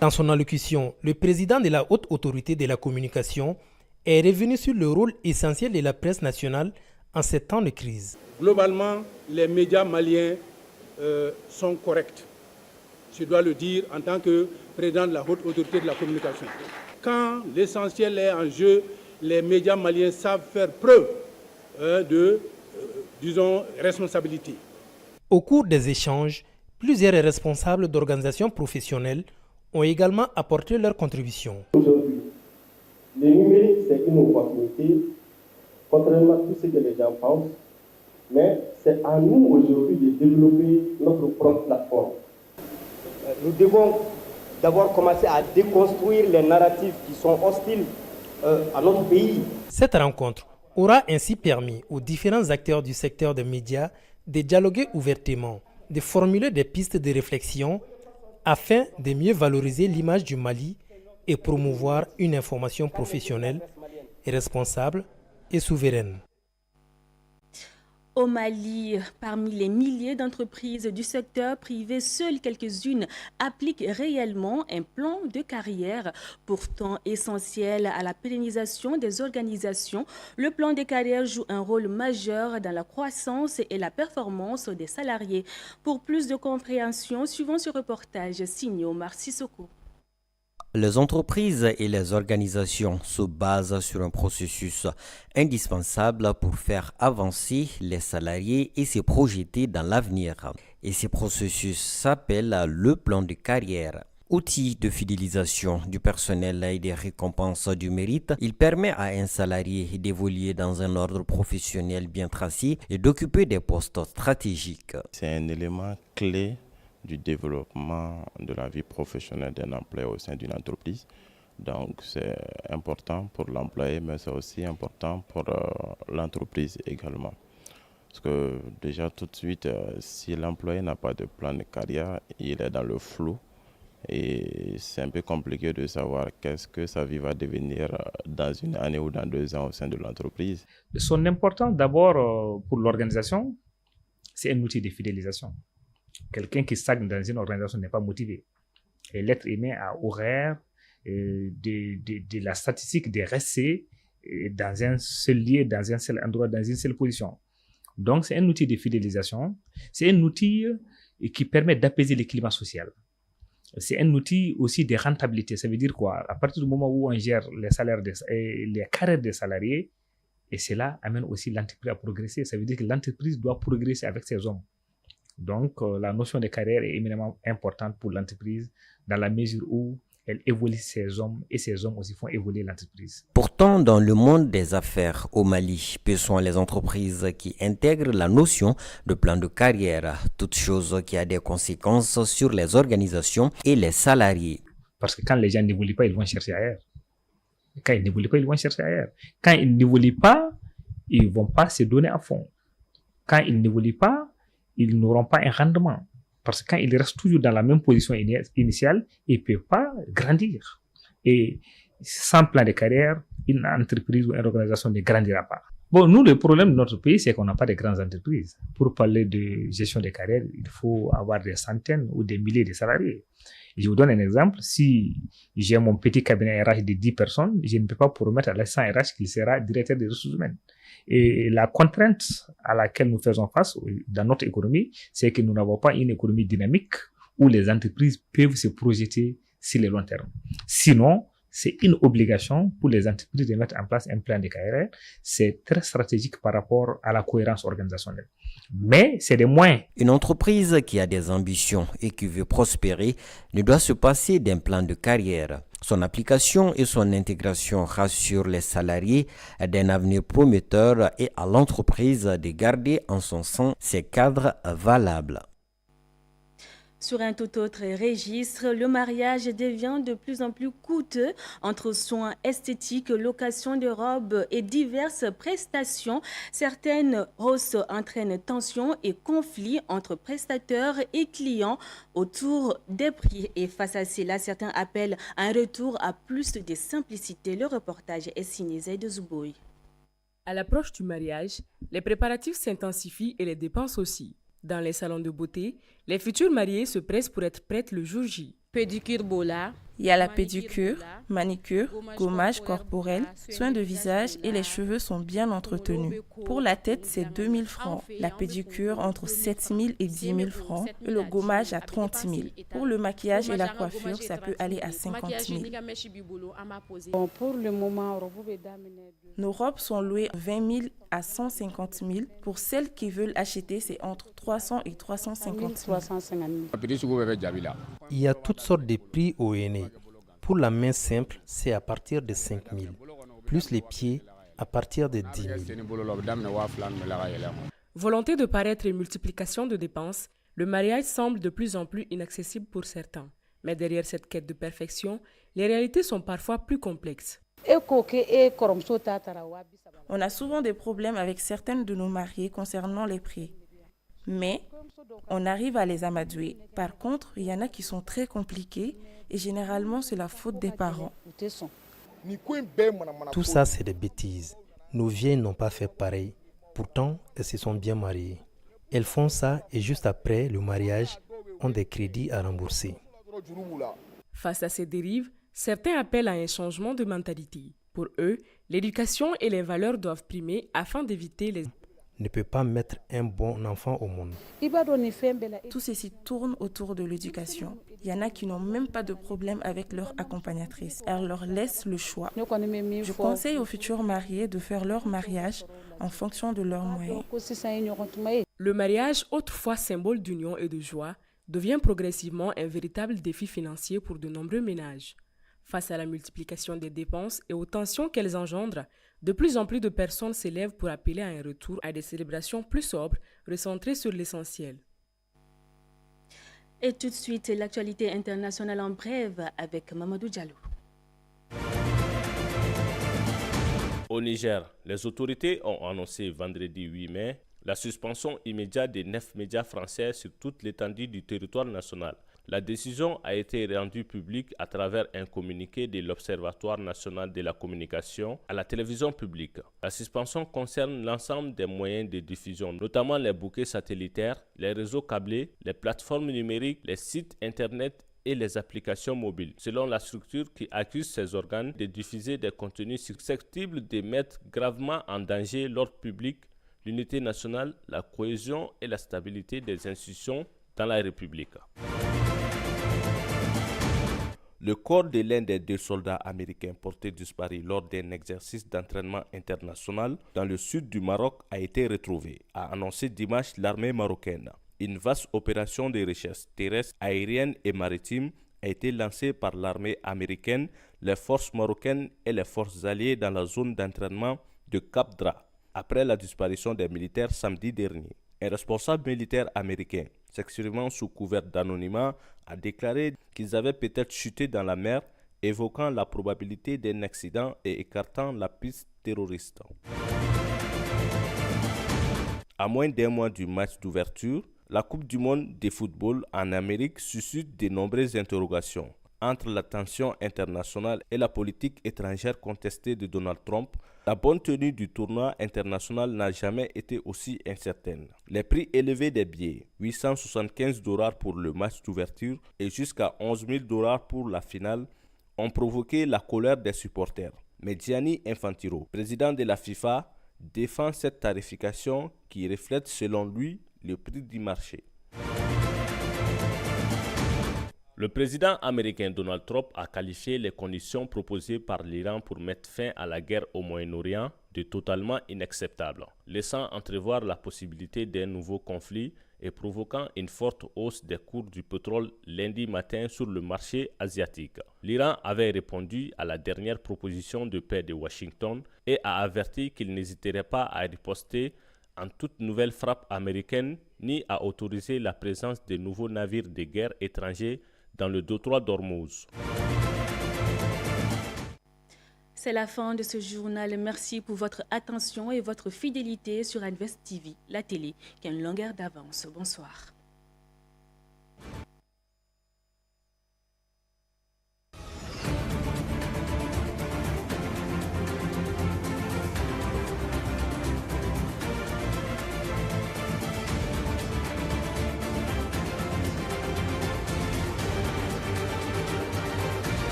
Dans son allocution, le président de la Haute Autorité de la Communication est revenu sur le rôle essentiel de la presse nationale en ces temps de crise. Globalement, les médias maliens sont corrects. Je dois le dire en tant que président de la Haute Autorité de la Communication. Quand l'essentiel est en jeu, les médias maliens savent faire preuve de responsabilité. Au cours des échanges, plusieurs responsables d'organisations professionnelles ont également apporté leur contribution. Aujourd'hui, le numérique, c'est une opportunité, contrairement à tout ce que les gens pensent, mais c'est à nous aujourd'hui de développer notre propre plateforme. Nous devons d'abord commencer à déconstruire les narratifs qui sont hostiles à notre pays. Cette rencontre aura ainsi permis aux différents acteurs du secteur des médias de dialoguer ouvertement, de formuler des pistes de réflexion afin de mieux valoriser l'image du Mali et promouvoir une information professionnelle, responsable et souveraine. Au Mali, parmi les milliers d'entreprises du secteur privé, seules quelques-unes appliquent réellement un plan de carrière, pourtant essentiel à la pérennisation des organisations. Le plan de carrière joue un rôle majeur dans la croissance et la performance des salariés. Pour plus de compréhension, suivons ce reportage signé Omar Sissoko. Les entreprises et les organisations se basent sur un processus indispensable pour faire avancer les salariés et se projeter dans l'avenir. Et ce processus s'appelle le plan de carrière. Outil de fidélisation du personnel et des récompenses du mérite, il permet à un salarié d'évoluer dans un ordre professionnel bien tracé et d'occuper des postes stratégiques. C'est un élément clé du développement de la vie professionnelle d'un employé au sein d'une entreprise. Donc c'est important pour l'employé, mais c'est aussi important pour l'entreprise également. Parce que déjà tout de suite, si l'employé n'a pas de plan de carrière, il est dans le flou. Et c'est un peu compliqué de savoir qu'est-ce que sa vie va devenir dans une année ou dans 2 ans au sein de l'entreprise. Son importance d'abord pour l'organisation, c'est un outil de fidélisation. Quelqu'un qui stagne dans une organisation n'est pas motivé. Et l'être humain a horreur de la statistique des RC dans un seul lieu, dans un seul endroit, dans une seule position. Donc, c'est un outil de fidélisation. C'est un outil qui permet d'apaiser le climat social. C'est un outil aussi de rentabilité. Ça veut dire quoi? À partir du moment où on gère les salaires les carrières des salariés, et cela amène aussi l'entreprise à progresser. Ça veut dire que l'entreprise doit progresser avec ses hommes. Donc, la notion de carrière est éminemment importante pour l'entreprise dans la mesure où elle évolue ses hommes et ces hommes aussi font évoluer l'entreprise. Pourtant, dans le monde des affaires au Mali, peu sont les entreprises qui intègrent la notion de plan de carrière, toute chose qui a des conséquences sur les organisations et les salariés. Parce que quand les gens n'évoluent pas, ils vont chercher ailleurs. Quand ils n'évoluent pas, ils vont chercher ailleurs. Quand ils n'évoluent pas, ils ne vont pas se donner à fond. Quand ils n'évoluent pas, ils n'auront pas un rendement. Parce que quand ils restent toujours dans la même position initiale, ils ne peuvent pas grandir. Et sans plan de carrière, une entreprise ou une organisation ne grandira pas. Bon, nous, le problème de notre pays, c'est qu'on n'a pas de grandes entreprises. Pour parler de gestion de carrière, il faut avoir des centaines ou des milliers de salariés. Et je vous donne un exemple. Si j'ai mon petit cabinet RH de 10 personnes, je ne peux pas promettre à l'assistant RH qu'il sera directeur des ressources humaines. Et la contrainte à laquelle nous faisons face dans notre économie, c'est que nous n'avons pas une économie dynamique où les entreprises peuvent se projeter sur le long terme. Sinon, c'est une obligation pour les entreprises de mettre en place un plan de carrière. C'est très stratégique par rapport à la cohérence organisationnelle. Mais c'est des moyens. Une entreprise qui a des ambitions et qui veut prospérer ne doit se passer d'un plan de carrière. Son application et son intégration rassurent les salariés d'un avenir prometteur et à l'entreprise de garder en son sein ses cadres valables. Sur un tout autre registre, le mariage devient de plus en plus coûteux entre soins esthétiques, location de robes et diverses prestations. Certaines hausses entraînent tensions et conflits entre prestataires et clients autour des prix. Et face à cela, certains appellent à un retour à plus de simplicité. Le reportage est signé Zaïd Zouboui. À l'approche du mariage, les préparatifs s'intensifient et les dépenses aussi. Dans les salons de beauté, les futurs mariés se pressent pour être prêtes le jour J. Pédicure Bola. Il y a la pédicure, manicure, gommage corporel, soins de visage et les cheveux sont bien entretenus. Pour la tête, c'est 2 000 francs. La pédicure entre 7 000 et 10 000 francs et le gommage à 30 000. Pour le maquillage et la coiffure, ça peut aller à 50 000. Bon, pour le moment, nos robes sont louées 20 000 à 150 000. Pour celles qui veulent acheter, c'est entre 300 et 350 000. Il y a toutes sortes de prix au henné. Pour la main simple, c'est à partir de 5 000, plus les pieds à partir de 10 000. Volonté de paraître et multiplication de dépenses, le mariage semble de plus en plus inaccessible pour certains. Mais derrière cette quête de perfection, les réalités sont parfois plus complexes. On a souvent des problèmes avec certaines de nos mariées concernant les prix. Mais on arrive à les amadouer. Par contre, il y en a qui sont très compliqués et généralement c'est la faute des parents. Tout ça, c'est des bêtises. Nos vieilles n'ont pas fait pareil. Pourtant, elles se sont bien mariées. Elles font ça et juste après le mariage, ont des crédits à rembourser. Face à ces dérives, certains appellent à un changement de mentalité. Pour eux, l'éducation et les valeurs doivent primer afin d'éviter les... ne peut pas mettre un bon enfant au monde. Tout ceci tourne autour de l'éducation. Il y en a qui n'ont même pas de problème avec leur accompagnatrice. Elle leur laisse le choix. Je conseille aux futurs mariés de faire leur mariage en fonction de leurs moyens. Le mariage, autrefois symbole d'union et de joie, devient progressivement un véritable défi financier pour de nombreux ménages. Face à la multiplication des dépenses et aux tensions qu'elles engendrent, de plus en plus de personnes s'élèvent pour appeler à un retour à des célébrations plus sobres, recentrées sur l'essentiel. Et tout de suite, l'actualité internationale en brève avec Mamadou Diallo. Au Niger, les autorités ont annoncé vendredi 8 mai la suspension immédiate des 9 médias français sur toute l'étendue du territoire national. La décision a été rendue publique à travers un communiqué de l'Observatoire national de la communication à la télévision publique. La suspension concerne l'ensemble des moyens de diffusion, notamment les bouquets satellitaires, les réseaux câblés, les plateformes numériques, les sites internet et les applications mobiles, selon la structure qui accuse ces organes de diffuser des contenus susceptibles de mettre gravement en danger l'ordre public, l'unité nationale, la cohésion et la stabilité des institutions dans la République. Le corps de l'un des 2 soldats américains portés disparus lors d'un exercice d'entraînement international dans le sud du Maroc a été retrouvé, a annoncé dimanche l'armée marocaine. Une vaste opération de recherche terrestre, aérienne et maritime a été lancée par l'armée américaine, les forces marocaines et les forces alliées dans la zone d'entraînement de Cap Dra, après la disparition des militaires samedi dernier. Un responsable militaire américain, s'exprimant sous couvert d'anonymat, a déclaré qu'ils avaient peut-être chuté dans la mer, évoquant la probabilité d'un accident et écartant la piste terroriste. À moins d'1 mois du match d'ouverture, la Coupe du monde de football en Amérique suscite de nombreuses interrogations. Entre la tension internationale et la politique étrangère contestée de Donald Trump, la bonne tenue du tournoi international n'a jamais été aussi incertaine. Les prix élevés des billets, $875 pour le match d'ouverture et jusqu'à $11 000 pour la finale, ont provoqué la colère des supporters. Mais Gianni Infantino, président de la FIFA, défend cette tarification qui reflète selon lui le prix du marché. Le président américain Donald Trump a qualifié les conditions proposées par l'Iran pour mettre fin à la guerre au Moyen-Orient de totalement inacceptables, laissant entrevoir la possibilité d'un nouveau conflit et provoquant une forte hausse des cours du pétrole lundi matin sur le marché asiatique. L'Iran avait répondu à la dernière proposition de paix de Washington et a averti qu'il n'hésiterait pas à riposter en toute nouvelle frappe américaine ni à autoriser la présence de nouveaux navires de guerre étrangers dans le détroit d'Ormuz. C'est la fin de ce journal. Merci pour votre attention et votre fidélité sur Invest TV, la télé qui a une longueur d'avance. Bonsoir.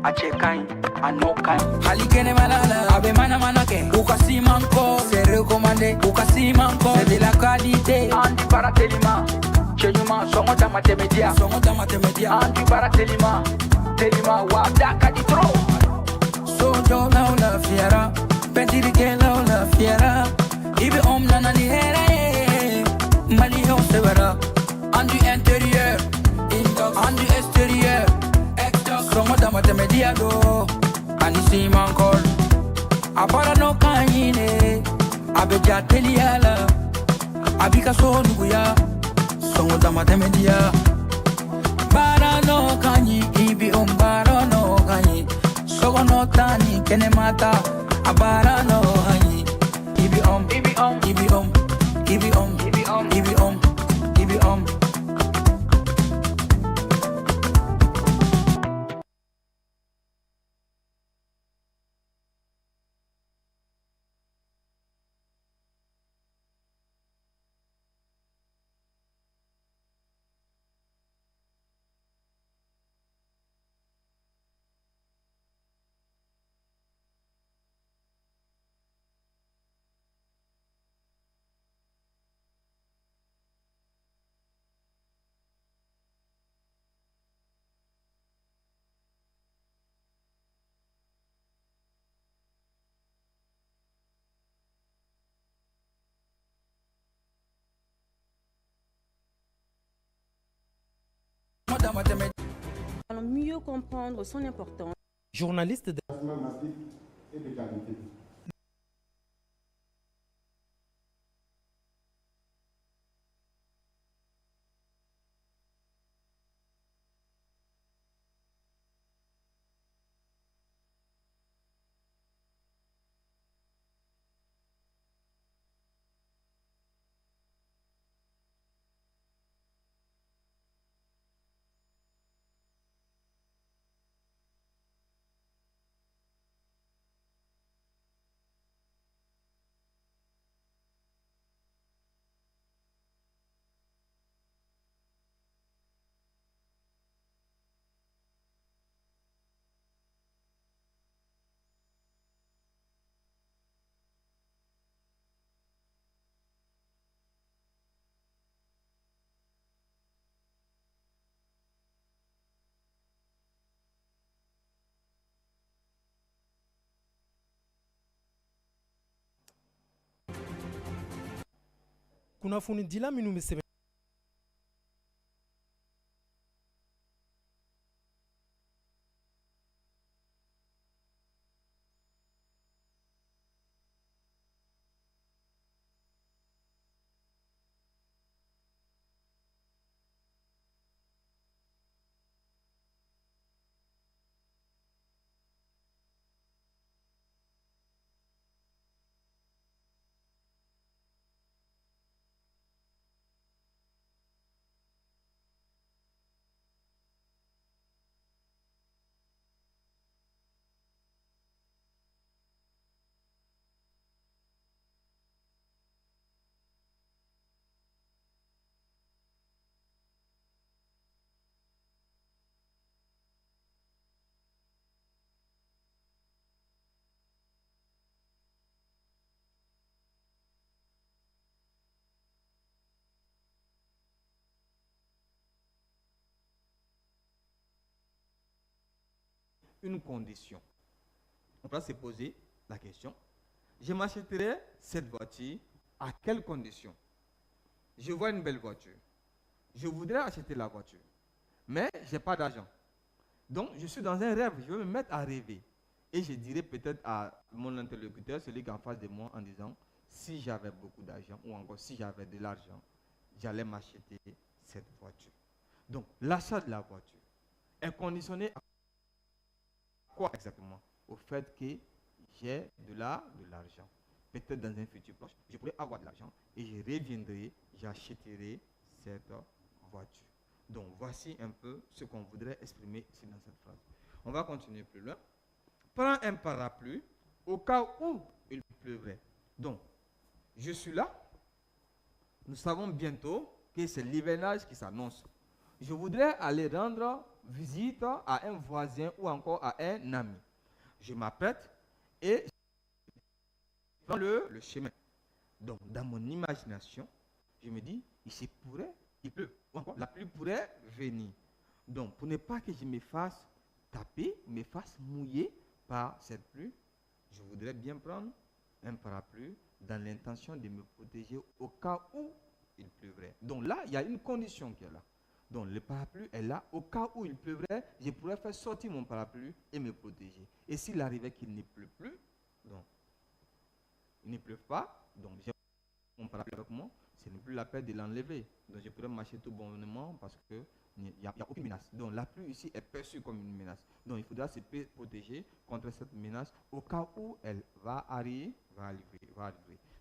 a cɛ ka ɲi a nɔ ka ɲi hali kɛnɛmala la a bɛ mana kɛ u ka siman kɔ c'est recommandé u ka siman kɔ c'est de la qualité an di baara telima cɛ ɲuman sɔngɔ dama tɛmɛ diya an di baara telima wa da ka di trop sojɔlaw lafiyara pɛntirikɛlaw lafiyara i bɛ nana ni hɛrɛ ye maliyɛnw sɛbɛra an du intérieur an du extérieur sɔngɔ dama tɛmɛ diya do ani siman kɔl a baara nɔ ka ɲi ne a bɛ ja teliya la a b'i ka so nuguya sɔngɔ dama tɛmɛ diya baara nɔ ka ɲi i bi baara nɔ ka ɲi sɔgɔnɔ ta ni kɛnɛma ta a baara nɔ ka ɲi i bi Allons mieux comprendre son importance. Journaliste de... et de qualité. kunnafonidila minnu bɛ sɛbɛn une condition. On peut se poser la question, je m'achèterai cette voiture à quelles conditions? Je vois une belle voiture. Je voudrais acheter la voiture, mais je n'ai pas d'argent. Donc, je suis dans un rêve, je vais me mettre à rêver. Et je dirais peut-être à mon interlocuteur, celui qui est en face de moi, en disant, si j'avais beaucoup d'argent, ou encore si j'avais de l'argent, j'allais m'acheter cette voiture. Donc, l'achat de la voiture est conditionné à quoi exactement? Au fait que j'ai de l'argent. Peut-être dans un futur proche, je pourrais avoir de l'argent et je reviendrai, j'achèterai cette voiture. Donc, voici un peu ce qu'on voudrait exprimer ici dans cette phrase. On va continuer plus loin. Prends un parapluie au cas où il pleuvrait. Donc, je suis là. Nous savons bientôt que c'est l'hivernage qui s'annonce. Je voudrais aller rendre visite à un voisin ou encore à un ami. Je m'apprête et je prends le chemin. Donc, dans mon imagination, je me dis, il pleut, ou encore la pluie pourrait venir. Donc, pour ne pas que je me fasse taper, me fasse mouiller par cette pluie, je voudrais bien prendre un parapluie dans l'intention de me protéger au cas où il pleuvrait. Donc là, il y a une condition qui est là. Donc le parapluie est là. Au cas où il pleuvrait, je pourrais faire sortir mon parapluie et me protéger. Et s'il arrivait qu'il ne pleut plus, donc il ne pleut pas, donc j'ai mon parapluie avec moi, ce n'est plus la peine de l'enlever. Donc je pourrais marcher tout bonnement parce que il n'y a aucune menace. Donc la pluie ici est perçue comme une menace. Donc il faudra se protéger contre cette menace au cas où elle va arriver.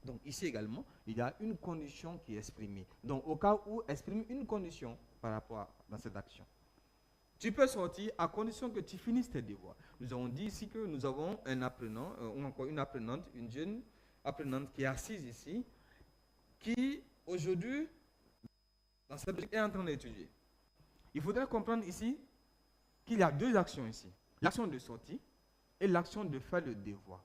Donc ici également, il y a une condition qui est exprimée. Donc au cas où exprime une condition par rapport dans cette action. Tu peux sortir à condition que tu finisses tes devoirs. Nous avons dit ici que nous avons un apprenant, ou encore une apprenante, une jeune apprenante qui est assise ici, qui aujourd'hui, dans cette logique, est en train d'étudier. Il faudrait comprendre ici qu'il y a deux actions ici. L'action de sortie et l'action de faire le devoir.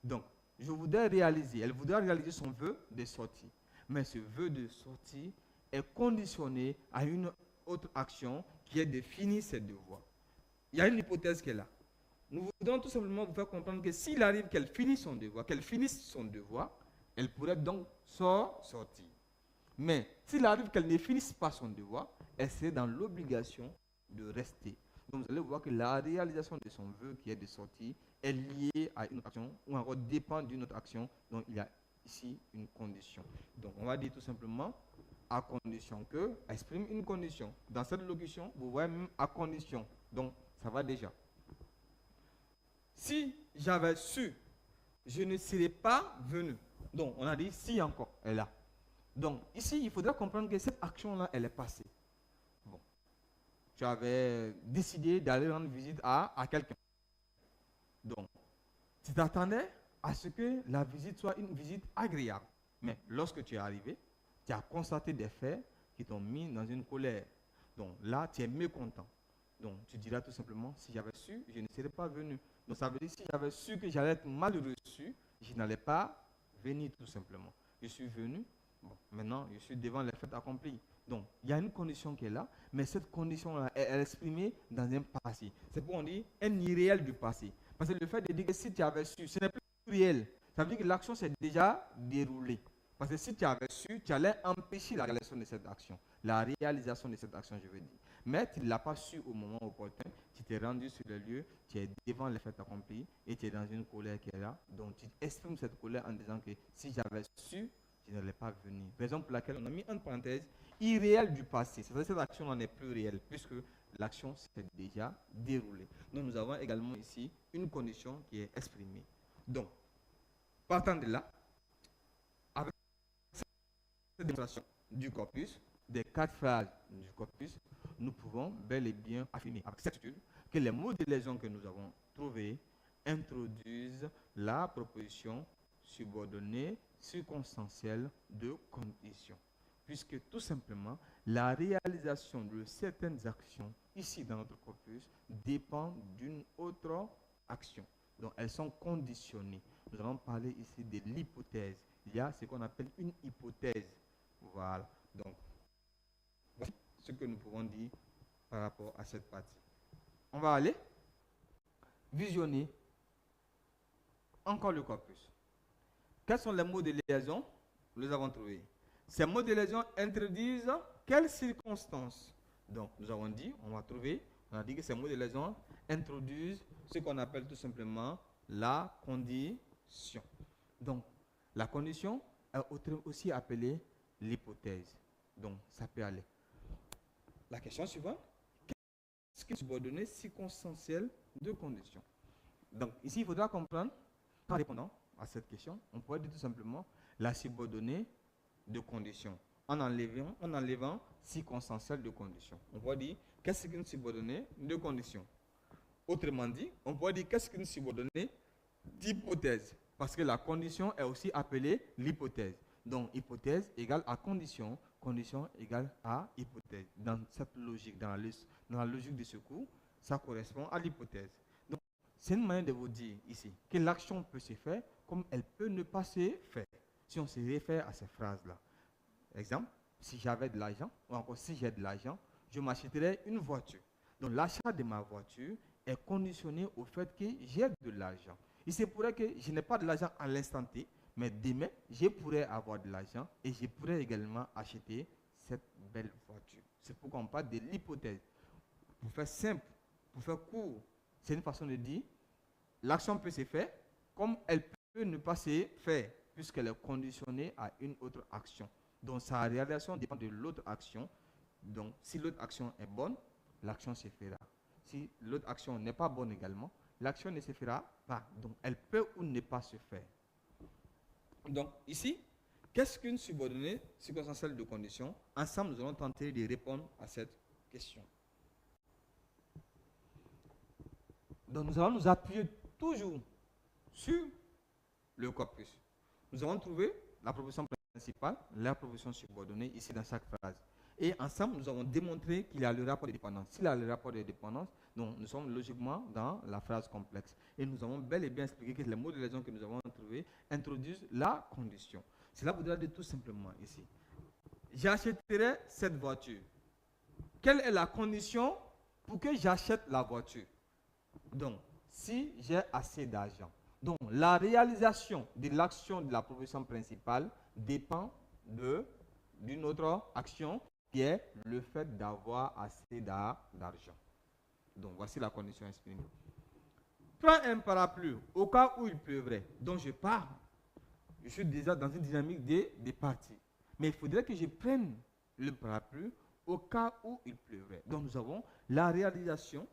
Donc, elle voudrait réaliser son vœu de sortie. Mais ce vœu de sortie est conditionné à une autre action qui est de finir ses devoirs. Il y a une hypothèse qui est là. Nous voudrons tout simplement vous faire comprendre que s'il arrive qu'elle finisse son devoir, elle pourrait donc sortir. Mais s'il arrive qu'elle ne finisse pas son devoir, elle serait dans l'obligation de rester. Donc vous allez voir que la réalisation de son vœu qui est de sortir est liée à une autre action ou encore dépend d'une autre action. Donc il y a ici une condition. Donc on va dire tout simplement à condition que, exprime une condition. Dans cette locution, vous voyez même à condition. Donc ça va déjà. Si j'avais su, je ne serais pas venu. Donc on a dit si encore est là. Donc ici, il faudra comprendre que cette action-là, elle est passée. Bon. Tu avais décidé d'aller rendre visite à quelqu'un. Donc, tu t'attendais à ce que la visite soit une visite agréable. Mais lorsque tu es arrivé, tu as constaté des faits qui t'ont mis dans une colère. Donc là, tu es mécontent. Donc tu diras tout simplement, si j'avais su, je ne serais pas venu. Donc ça veut dire, si j'avais su que j'allais être mal reçu, je n'allais pas venir tout simplement. Je suis venu. Bon, maintenant, je suis devant les faits accomplis. Donc, il y a une condition qui est là, mais cette condition-là est exprimée dans un passé. C'est pour on dit un irréel du passé. Parce que le fait de dire que si tu avais su, ce n'est plus réel. Ça veut dire que l'action s'est déjà déroulée. Parce que si tu avais su, tu allais empêcher la réalisation de cette action. La réalisation de cette action, je veux dire. Mais tu ne l'as pas su au moment opportun. Tu t'es rendu sur le lieu, tu es devant les faits accomplis et tu es dans une colère qui est là. Donc tu exprimes cette colère en disant que si j'avais su, je n'allais pas venir. Raison pour laquelle on a mis entre parenthèses irréel du passé. C'est-à-dire que cette action n'en est plus réelle puisque l'action s'est déjà déroulée. Donc nous avons également ici une condition qui est exprimée. Donc, partant de là, avec cette démonstration du corpus, des 4 phrases du corpus, nous pouvons bel et bien affirmer avec certitude que les mots de liaison que nous avons trouvés introduisent la proposition subordonnée circonstancielle de condition. Puisque tout simplement, la réalisation de certaines actions ici dans notre corpus dépend d'une autre action. Donc elles sont conditionnées. Nous allons parler ici de l'hypothèse. Il y a ce qu'on appelle une hypothèse. Voilà. Donc, voici ce que nous pouvons dire par rapport à cette partie. On va aller visionner encore le corpus. Quels sont les mots de liaison? Nous les avons trouvés. Ces mots de liaison introduisent quelles circonstances? Donc, nous avons dit, on a dit que ces mots de liaison introduisent ce qu'on appelle tout simplement la condition. Donc, la condition est aussi appelée l'hypothèse. Donc, ça peut aller. La question suivante, qu'est-ce qu'une subordonnée circonstancielle de condition? Donc, ici, il faudra comprendre, en répondant à cette question, on pourrait dire tout simplement la subordonnée de condition, en enlevant circonstancielle de condition. On pourrait dire, qu'est-ce qu'une subordonnée de condition? Autrement dit, on pourrait dire, qu'est-ce qu'une subordonnée d'hypothèse? Parce que la condition est aussi appelée l'hypothèse. Donc, hypothèse égale à condition, condition égale à hypothèse. Dans cette logique, dans la logique de ce cours, ça correspond à l'hypothèse. Donc, c'est une manière de vous dire ici que l'action peut se faire comme elle peut ne pas se faire. Si on se réfère à ces phrases-là. Exemple, si j'avais de l'argent, ou encore si j'ai de l'argent, je m'achèterais une voiture. Donc, l'achat de ma voiture est conditionné au fait que j'ai de l'argent. Il se pourrait que je n'ai pas de l'argent à l'instant T, mais demain, je pourrais avoir de l'argent et je pourrais également acheter cette belle voiture. C'est pourquoi on parle de l'hypothèse. Pour faire simple, pour faire court, c'est une façon de dire l'action peut se faire comme elle peut ne pas se faire, puisqu'elle est conditionnée à une autre action. Donc sa réalisation dépend de l'autre action. Donc si l'autre action est bonne, l'action se fera. Si l'autre action n'est pas bonne également, l'action ne se fera pas. Donc elle peut ou ne pas se faire. Donc ici, qu'est-ce qu'une subordonnée circonstancielle de condition? Ensemble, nous allons tenter de répondre à cette question. Donc nous allons nous appuyer toujours sur le corpus. Nous avons trouvé la proposition principale, la proposition subordonnée ici dans chaque phrase. Et ensemble, nous avons démontré qu'il y a le rapport de dépendance. S'il y a le rapport de dépendance, donc nous sommes logiquement dans la phrase complexe. Et nous avons bel et bien expliqué que les mots de liaison que nous avons trouvés introduisent la condition. Cela voudrait dire tout simplement ici. J'achèterai cette voiture. Quelle est la condition pour que j'achète la voiture? Donc, si j'ai assez d'argent. Donc, la réalisation de l'action de la proposition principale dépend d'une autre action qui est le fait d'avoir assez d'argent. Donc, voici la condition exprimée. Prends un parapluie au cas où il pleuvrait. Donc, je pars. Je suis déjà dans une dynamique de partie. Mais il faudrait que je prenne le parapluie au cas où il pleuvrait. Donc, nous avons la réalisation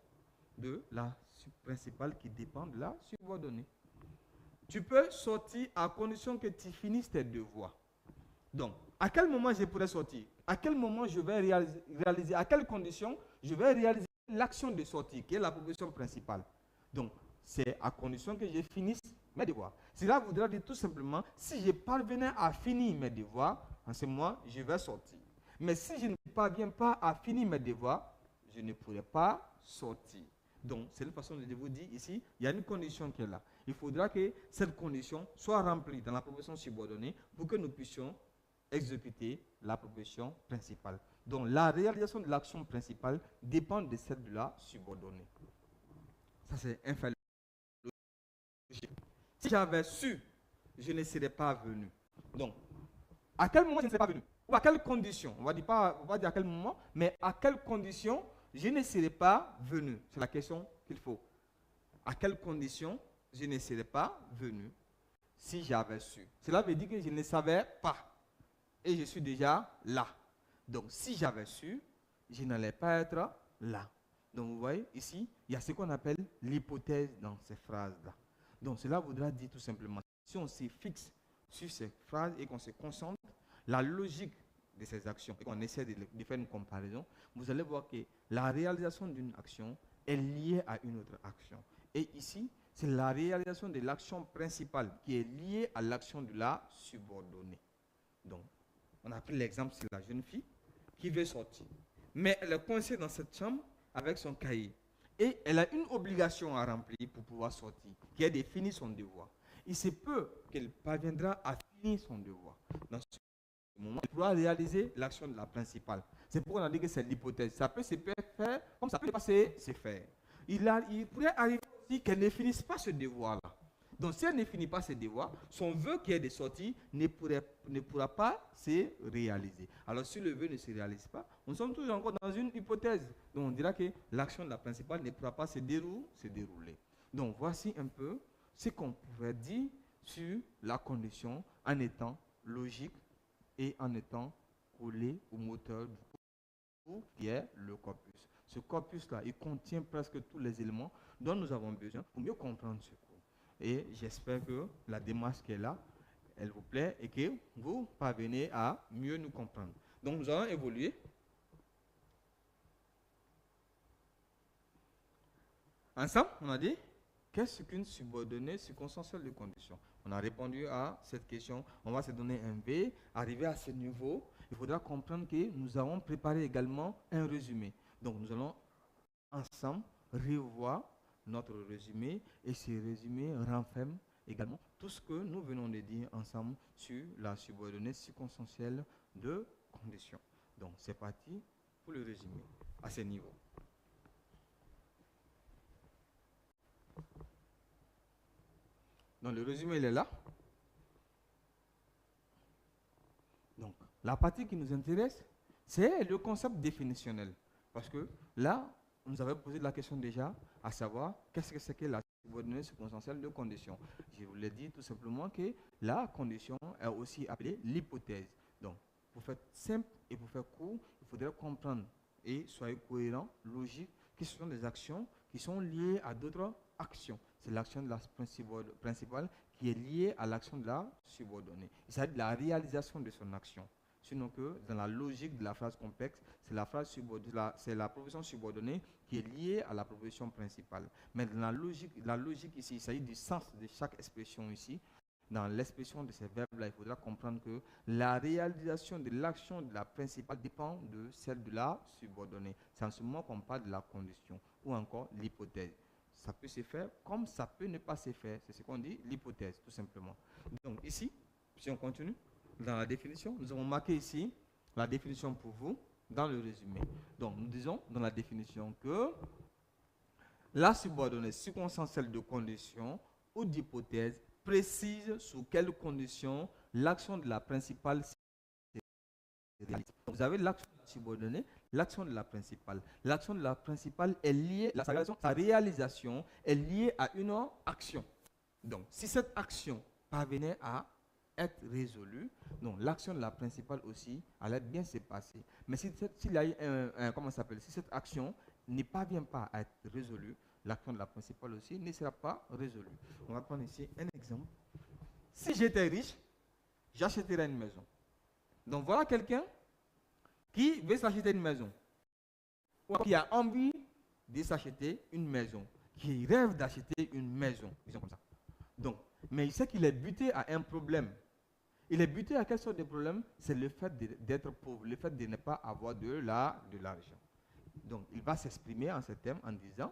de la principale qui dépend de la subordonnée. Tu peux sortir à condition que tu finisses tes devoirs. Donc, à quel moment je pourrais sortir? À quel moment je vais réaliser, à quelles conditions je vais réaliser l'action de sortie, qui est la proposition principale. Donc, c'est à condition que je finisse mes devoirs. Cela voudra dire tout simplement, si je parvenais à finir mes devoirs, en ce moment, je vais sortir. Mais si je ne parviens pas à finir mes devoirs, je ne pourrai pas sortir. Donc, c'est une façon de vous dire ici, il y a une condition qui est là. Il faudra que cette condition soit remplie dans la proposition subordonnée pour que nous puissions exécuter la proposition principale. Donc, la réalisation de l'action principale dépend de celle de la subordonnée. Ça, c'est un fait logique. Si j'avais su, je ne serais pas venu. Donc, À quel moment je ne serai pas venu? Ou à quelles conditions? On va dire à quel moment, mais à quelles conditions je ne serai pas venu? C'est la question qu'il faut. À quelles conditions je ne serais pas venu si j'avais su? Cela veut dire que je ne savais pas. Et je suis déjà là. Donc, si j'avais su, je n'allais pas être là. Donc, vous voyez, ici, il y a ce qu'on appelle l'hypothèse dans ces phrases-là. Donc, cela voudra dire tout simplement, si on se fixe sur ces phrases et qu'on se concentre, la logique de ces actions, et qu'on essaie de faire une comparaison, vous allez voir que la réalisation d'une action est liée à une autre action. Et ici, c'est la réalisation de l'action principale qui est liée à l'action de la subordonnée. Donc, on a pris l'exemple sur la jeune fille qui veut sortir. Mais elle est coincée dans cette chambre avec son cahier. Et elle a une obligation à remplir pour pouvoir sortir, qui est de finir son devoir. Il se peut qu'elle parviendra à finir son devoir. Dans ce moment, elle pourra réaliser l'action de la principale. C'est pourquoi on a dit que c'est l'hypothèse. Ça peut se faire comme ça peut pas se faire. Il pourrait arriver aussi qu'elle ne finisse pas ce devoir-là. Donc, si elle ne finit pas ce devoir, son vœu qui est de sortir ne pourra pas se réaliser. Alors, si le vœu ne se réalise pas, nous sommes toujours encore dans une hypothèse. Donc, on dira que l'action de la principale ne pourra pas se dérouler. Donc, voici un peu ce qu'on pourrait dire sur la condition en étant logique et en étant collé au moteur du cours qui est le corpus. Ce corpus-là, il contient presque tous les éléments dont nous avons besoin pour mieux comprendre ce cours. Et j'espère que la démarche qui est là, elle vous plaît et que vous parvenez à mieux nous comprendre. Donc, nous allons évoluer. Ensemble, on a dit, qu'est-ce qu'une subordonnée circonstancielle de condition? On a répondu à cette question. On va se donner un V. Arrivé à ce niveau, il faudra comprendre que nous avons préparé également un résumé. Donc, nous allons ensemble revoir notre résumé et ce résumé renferme également tout ce que nous venons de dire ensemble sur la subordonnée circonstancielle de condition. Donc, c'est parti pour le résumé à ce niveau. Donc, le résumé, il est là. Donc, la partie qui nous intéresse, c'est le concept définitionnel. Parce que là, on nous avait posé la question déjà, à savoir, qu'est-ce que c'est que la subordonnée circonstancielle de condition? Je vous l'ai dit tout simplement que la condition est aussi appelée l'hypothèse. Donc, pour faire simple et pour faire court, il faudrait comprendre et soyez cohérent, logique, que ce sont des actions qui sont liées à d'autres actions. C'est l'action de la principale qui est liée à l'action de la subordonnée. Il s'agit de la réalisation de son action. Sinon que dans la logique de la phrase complexe, c'est la proposition subordonnée qui est liée à la proposition principale. Mais dans la logique ici, il s'agit du sens de chaque expression ici. Dans l'expression de ces verbes-là, il faudra comprendre que la réalisation de l'action de la principale dépend de celle de la subordonnée. C'est en ce moment qu'on parle de la condition ou encore l'hypothèse. Ça peut se faire comme ça peut ne pas se faire. C'est ce qu'on dit, l'hypothèse, tout simplement. Donc ici, si on continue, dans la définition, nous avons marqué ici la définition pour vous dans le résumé. Donc, nous disons dans la définition que la subordonnée circonstancielle de condition ou d'hypothèse précise sous quelles conditions l'action de la principale se réalise. Vous avez l'action de la subordonnée, l'action de la principale. L'action de la principale est liée, sa réalisation est liée à une action. Donc, si cette action parvenait à être résolue, donc l'action de la principale aussi allait bien se passer. Mais si cette action ne parvient pas à être résolue, l'action de la principale aussi ne sera pas résolue. On va prendre ici un exemple. Si j'étais riche, j'achèterais une maison. Donc voilà quelqu'un qui veut s'acheter une maison, ou qui a envie de s'acheter une maison, qui rêve d'acheter une maison, disons comme ça. Donc, mais il sait qu'il est buté à un problème. Il est buté à quelle sorte de problème? C'est le fait d'être pauvre, le fait de ne pas avoir de l'argent. Donc, il va s'exprimer en ces termes en disant,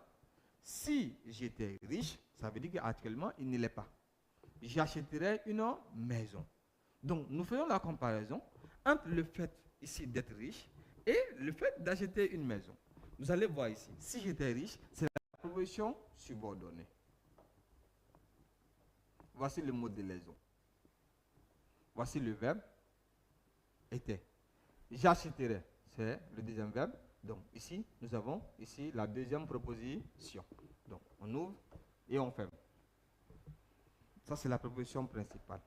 si j'étais riche, ça veut dire qu'actuellement, il ne l'est pas. J'achèterais une maison. Donc, nous faisons la comparaison entre le fait ici d'être riche et le fait d'acheter une maison. Vous allez voir ici, si j'étais riche, c'est la proposition subordonnée. Voici le mot de liaison. Voici le verbe était. J'achèterai, c'est le deuxième verbe. Donc ici, nous avons ici la deuxième proposition. Donc on ouvre et on ferme. Ça, c'est la proposition principale.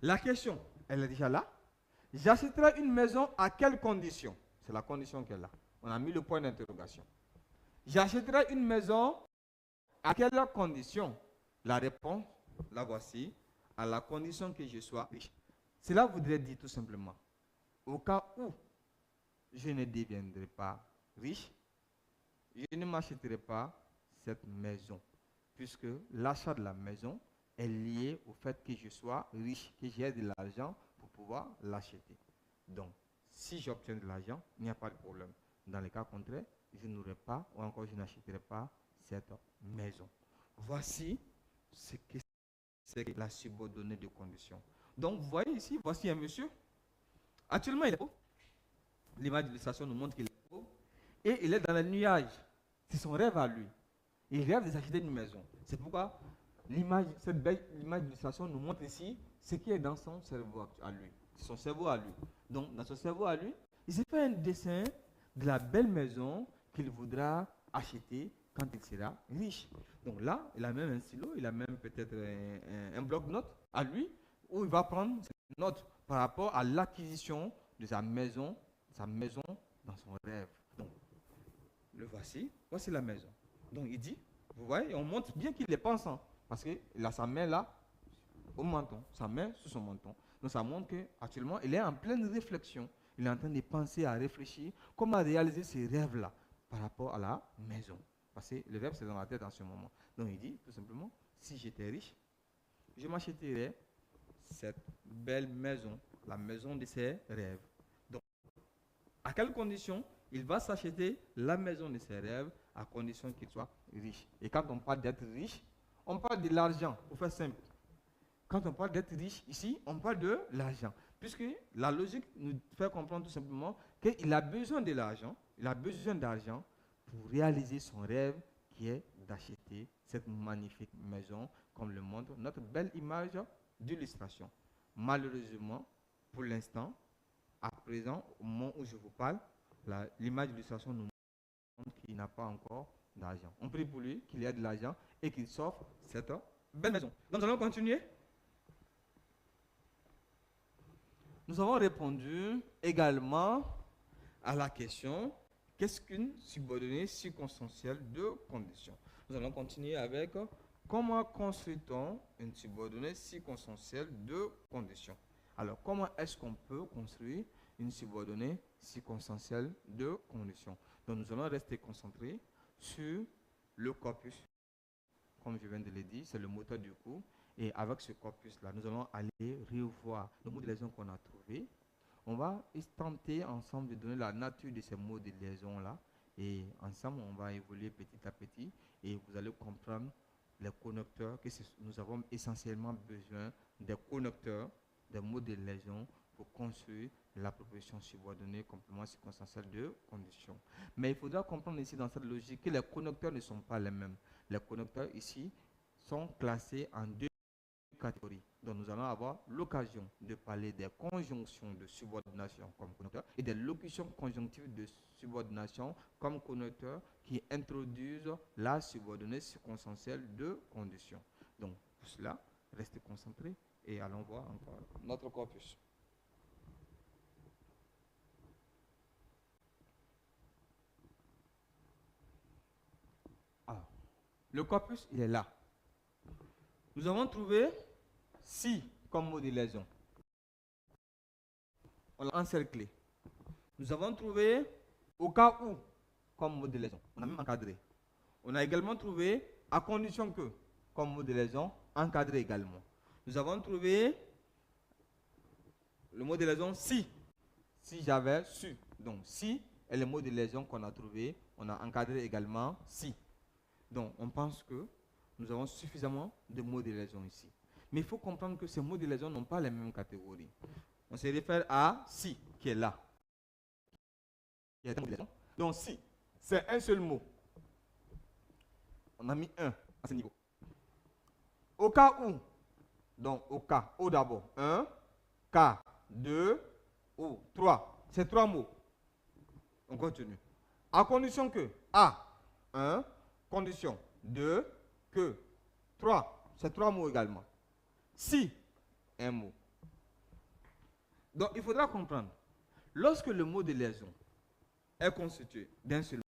La question, elle est déjà là. J'achèterai une maison à quelles conditions? C'est la condition qu'elle a. On a mis le point d'interrogation. J'achèterai une maison à quelles conditions? La réponse, la voici, à la condition que je sois riche. Cela voudrait dire tout simplement, au cas où je ne deviendrai pas riche, je ne m'achèterai pas cette maison, puisque l'achat de la maison est lié au fait que je sois riche, que j'ai de l'argent pour pouvoir l'acheter. Donc, si j'obtiens de l'argent, il n'y a pas de problème. Dans le cas contraire, je n'aurai pas, ou encore je n'achèterai pas cette maison. Voici ce que c'est la subordonnée de condition. Donc, vous voyez ici, voici un monsieur. Actuellement, il est pauvre. L'image d'illustration nous montre qu'il est pauvre. Et il est dans les nuages. C'est son rêve à lui. Il rêve d'acheter une maison. C'est pourquoi cette belle image d'illustration nous montre ici ce qui est dans son cerveau à lui. Son cerveau à lui. Donc, dans son cerveau à lui, il s'est fait un dessin de la belle maison qu'il voudra acheter quand il sera riche. Donc là, il a même un stylo, il a même peut-être un bloc-notes à lui, où il va prendre ses notes par rapport à l'acquisition de sa maison dans son rêve. Donc, le voici la maison. Donc il dit, vous voyez, on montre bien qu'il est pensant, parce qu'il a sa main là, au menton, sa main sous son menton. Donc ça montre qu'actuellement, il est en pleine réflexion. Il est en train de penser, à réfléchir, comment réaliser ces rêves-là par rapport à la maison. Parce que le rêve, c'est dans la tête en ce moment. Donc il dit, tout simplement, si j'étais riche, je m'achèterais cette belle maison, la maison de ses rêves. Donc, à quelles conditions? Il va s'acheter la maison de ses rêves à condition qu'il soit riche. Et quand on parle d'être riche, on parle de l'argent, pour faire simple. Quand on parle d'être riche, ici, on parle de l'argent. Puisque la logique nous fait comprendre tout simplement qu'il a besoin de l'argent, il a besoin d'argent pour réaliser son rêve qui est d'acheter cette magnifique maison, comme le montre notre belle image d'illustration. Malheureusement, pour l'instant, à présent, au moment où je vous parle, l'image d'illustration nous montre qu'il n'a pas encore d'argent. On prie pour lui qu'il ait de l'argent et qu'il s'offre cette belle maison. Donc nous allons continuer. Nous avons répondu également à la question qu'est-ce qu'une subordonnée circonstancielle de condition. Nous allons continuer avec comment construit-on une subordonnée circonstancielle de condition. Alors, comment est-ce qu'on peut construire une subordonnée circonstancielle de condition? Donc, nous allons rester concentrés sur le corpus. Comme je viens de le dire, c'est le moteur du cours. Et avec ce corpus-là, nous allons aller revoir les mots de liaison qu'on a trouvés. On va tenter ensemble de donner la nature de ces mots de liaison-là. Et ensemble, on va évoluer petit à petit. Et vous allez comprendre les connecteurs, que nous avons essentiellement besoin des connecteurs, des mots de liaison pour construire la proposition subordonnée complément circonstanciel de condition. Mais il faudra comprendre ici dans cette logique que les connecteurs ne sont pas les mêmes. Les connecteurs ici sont classés en deux catégories. Donc nous allons avoir l'occasion de parler des conjonctions de subordination comme connecteur et des locutions conjonctives de subordination comme connecteur qui introduisent la subordonnée circonstancielle de condition. Donc pour cela, restez concentrés et allons voir encore notre corpus. Alors, le corpus, il est là. Nous avons trouvé si comme mot de liaison. On l'a encerclé. Nous avons trouvé au cas où comme mot de liaison. On a même encadré. On a également trouvé à condition que comme mot de liaison, encadré également. Nous avons trouvé le mot de liaison si. Si j'avais su. Donc si est le mot de liaison qu'on a trouvé. On a encadré également si. Donc on pense que nous avons suffisamment de mots de liaison ici. Mais il faut comprendre que ces mots de liaison n'ont pas les mêmes catégories. On se réfère à si, qui est là. Donc si, c'est un seul mot. On a mis un à ce niveau. Au cas où, Donc, au cas, au d'abord. 1, K, 2, O, 3. C'est 3 mots. On continue. À condition que A, 1, condition 2, que 3. C'est 3 mots également. Si, un mot. Donc, il faudra comprendre. Lorsque le mot de liaison est constitué d'un seul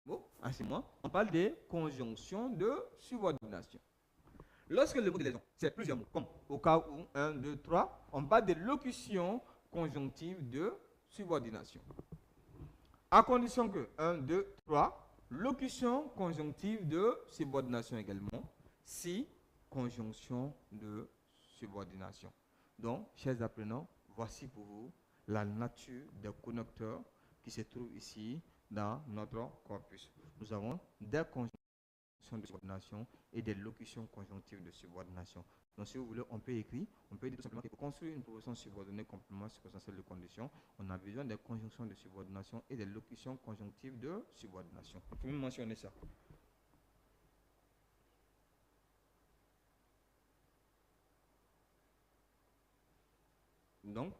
mot, en ce moment, on parle des conjonctions de subordination. Lorsque le mot de liaison, c'est plusieurs mots, comme au cas où 1, 2, 3, on parle de locution conjonctive de subordination. À condition que 1, 2, 3, locution conjonctive de subordination également, si conjonction de subordination. Donc, chers apprenants, voici pour vous la nature des connecteurs qui se trouvent ici dans notre corpus. Nous avons des conjonctions de subordination et des locutions conjonctives de subordination. Donc, si vous voulez, on peut écrire, on peut dire tout simplement que pour construire une proposition subordonnée complément circonstanciel de condition, on a besoin des conjonctions de subordination et des locutions conjonctives de subordination. Il faut même mentionner ça. Donc,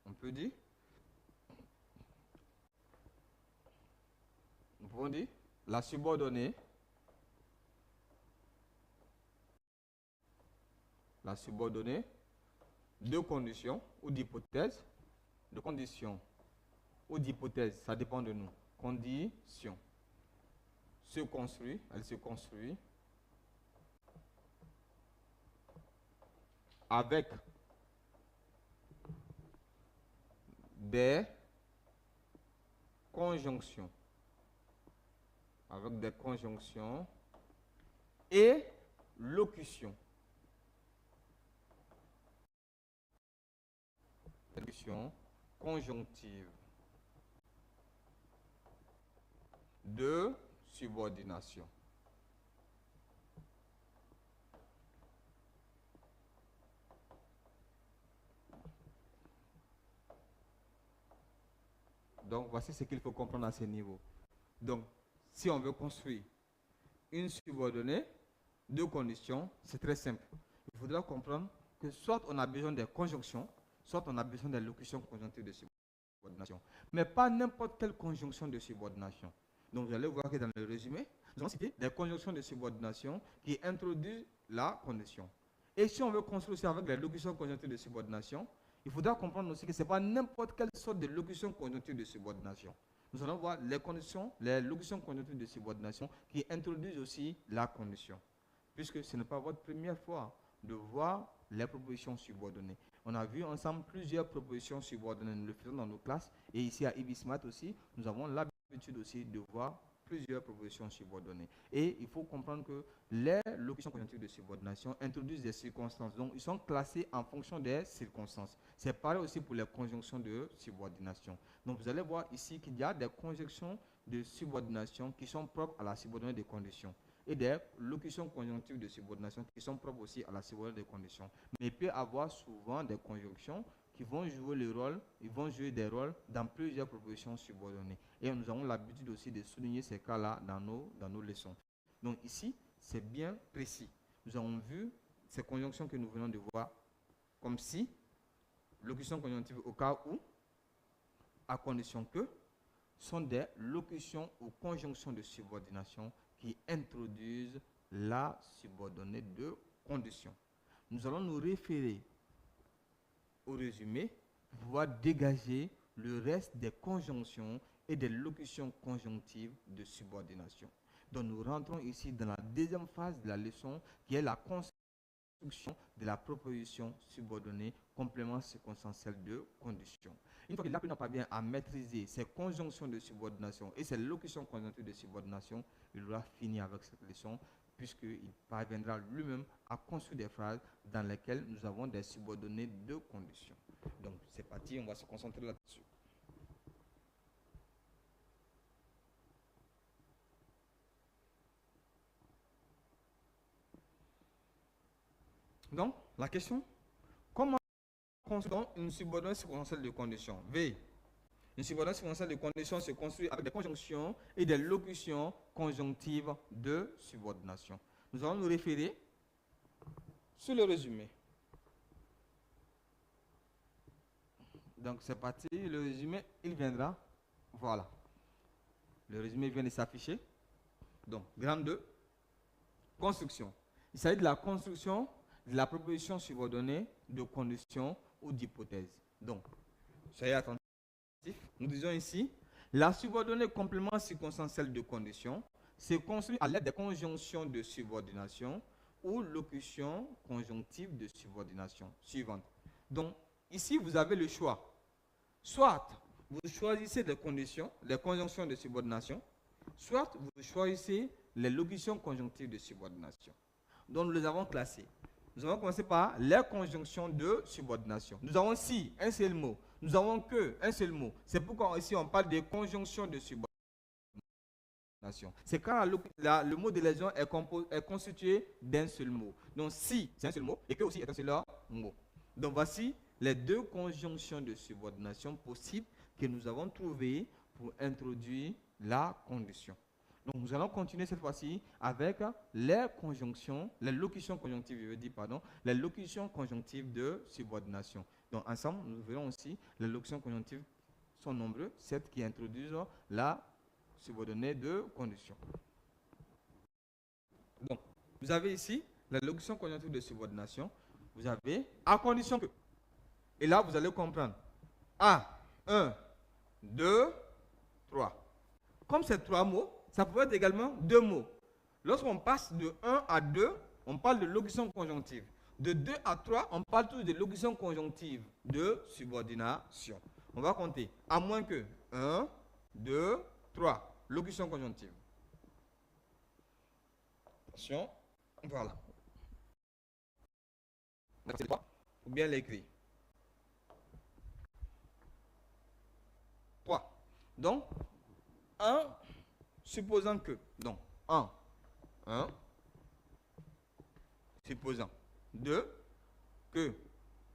on peut dire, nous pouvons dire la subordonnée, de conditions ou d'hypothèses, ça dépend de nous. Condition se construit, elle se construit avec des conjonctions. Et locutions. Locution conjonctive de subordination. Donc, voici ce qu'il faut comprendre à ce niveau. Donc, si on veut construire une subordonnée, deux conditions, c'est très simple. Il faudra comprendre que soit on a besoin des conjonctions, soit on a besoin des locutions conjonctives de subordination. Mais pas n'importe quelle conjonction de subordination. Donc, vous allez voir que dans le résumé, nous allons citer des conjonctions de subordination qui introduisent la condition. Et si on veut construire aussi avec les locutions conjonctives de subordination, il faudra comprendre aussi que ce n'est pas n'importe quelle sorte de locution conjonctive de subordination. Nous allons voir les locutions conjonctives de subordination qui introduisent aussi la condition. Puisque ce n'est pas votre première fois de voir les propositions subordonnées. On a vu ensemble plusieurs propositions subordonnées. Nous le faisons dans nos classes. Et ici à Ibismat aussi, nous avons l'habitude aussi de voir plusieurs propositions subordonnées. Et il faut comprendre que les locutions conjonctives de subordination introduisent des circonstances. Donc, ils sont classés en fonction des circonstances. C'est pareil aussi pour les conjonctions de subordination. Donc, vous allez voir ici qu'il y a des conjonctions de subordination qui sont propres à la subordonnée des conditions et des locutions conjonctives de subordination qui sont propres aussi à la subordonnée des conditions. Mais il peut y avoir souvent des conjonctions qui vont jouer des rôles dans plusieurs propositions subordonnées. Et nous avons l'habitude aussi de souligner ces cas-là dans nos leçons. Donc ici, c'est bien précis. Nous avons vu ces conjonctions que nous venons de voir comme si, locutions conjonctives au cas où, à condition que, sont des locutions ou conjonctions de subordination qui introduisent la subordonnée de condition. Nous allons nous référer au résumé pour pouvoir dégager le reste des conjonctions et des locutions conjonctives de subordination. Donc nous rentrons ici dans la deuxième phase de la leçon qui est la construction de la proposition subordonnée complément circonstanciel de condition. Une fois que l'apprenant parvient à maîtriser ces conjonctions de subordination et ces locutions conjonctives de subordination, il aura fini avec cette leçon puisqu'il parviendra lui-même à construire des phrases dans lesquelles nous avons des subordonnées de conditions. Donc c'est parti, on va se concentrer là-dessus. Donc, la question, comment construire une subordonnée circonstancielle de condition? V. Une subordonnée circonstancielle de condition se construit avec des conjonctions et des locutions conjonctives de subordination. Nous allons nous référer sur le résumé. Donc c'est parti, le résumé, il viendra. Voilà. Le résumé vient de s'afficher. Donc, gramme 2, construction. Il s'agit de la construction de la proposition subordonnée de conditions ou d'hypothèses. Donc, soyez attentifs. Nous disons ici, la subordonnée complément circonstanciel de conditions se construit à l'aide des conjonctions de subordination ou locutions conjonctives de subordination suivantes. Donc, ici, vous avez le choix. Soit vous choisissez des conditions, les conjonctions de subordination, soit vous choisissez les locutions conjonctives de subordination. Donc, nous les avons classées. Nous allons commencer par les conjonctions de subordination. Nous avons si, un seul mot. Nous avons que, un seul mot. C'est pourquoi ici, on parle des conjonctions de subordination. C'est quand le mot de légion est constitué d'un seul mot. Donc, si, c'est un seul mot, et que aussi est un seul mot. Donc, voici les deux conjonctions de subordination possibles que nous avons trouvées pour introduire la condition. Donc, nous allons continuer cette fois-ci avec les conjonctions, les locutions conjonctives, je veux dire, pardon, les locutions conjonctives de subordination. Donc, ensemble, nous verrons aussi les locutions conjonctives sont nombreuses, 7 qui introduisent la subordonnée de condition. Donc, vous avez ici la locution conjonctive de subordination. Vous avez à condition que. Et là, vous allez comprendre. A, 1, 2, 3. Comme c'est 3 mots, ça peut être également 2 mots. Lorsqu'on passe de 1 à 2, on parle de locution conjonctive. De 2 à 3, on parle tous de locution conjonctive de subordination. On va compter. À moins que 1, 2, 3. Locution conjonctive. Attention. Voilà. C'est quoi? Faut bien l'écrire. 3. Donc, 1, supposant que. Donc, 1. Supposant. 2. Que.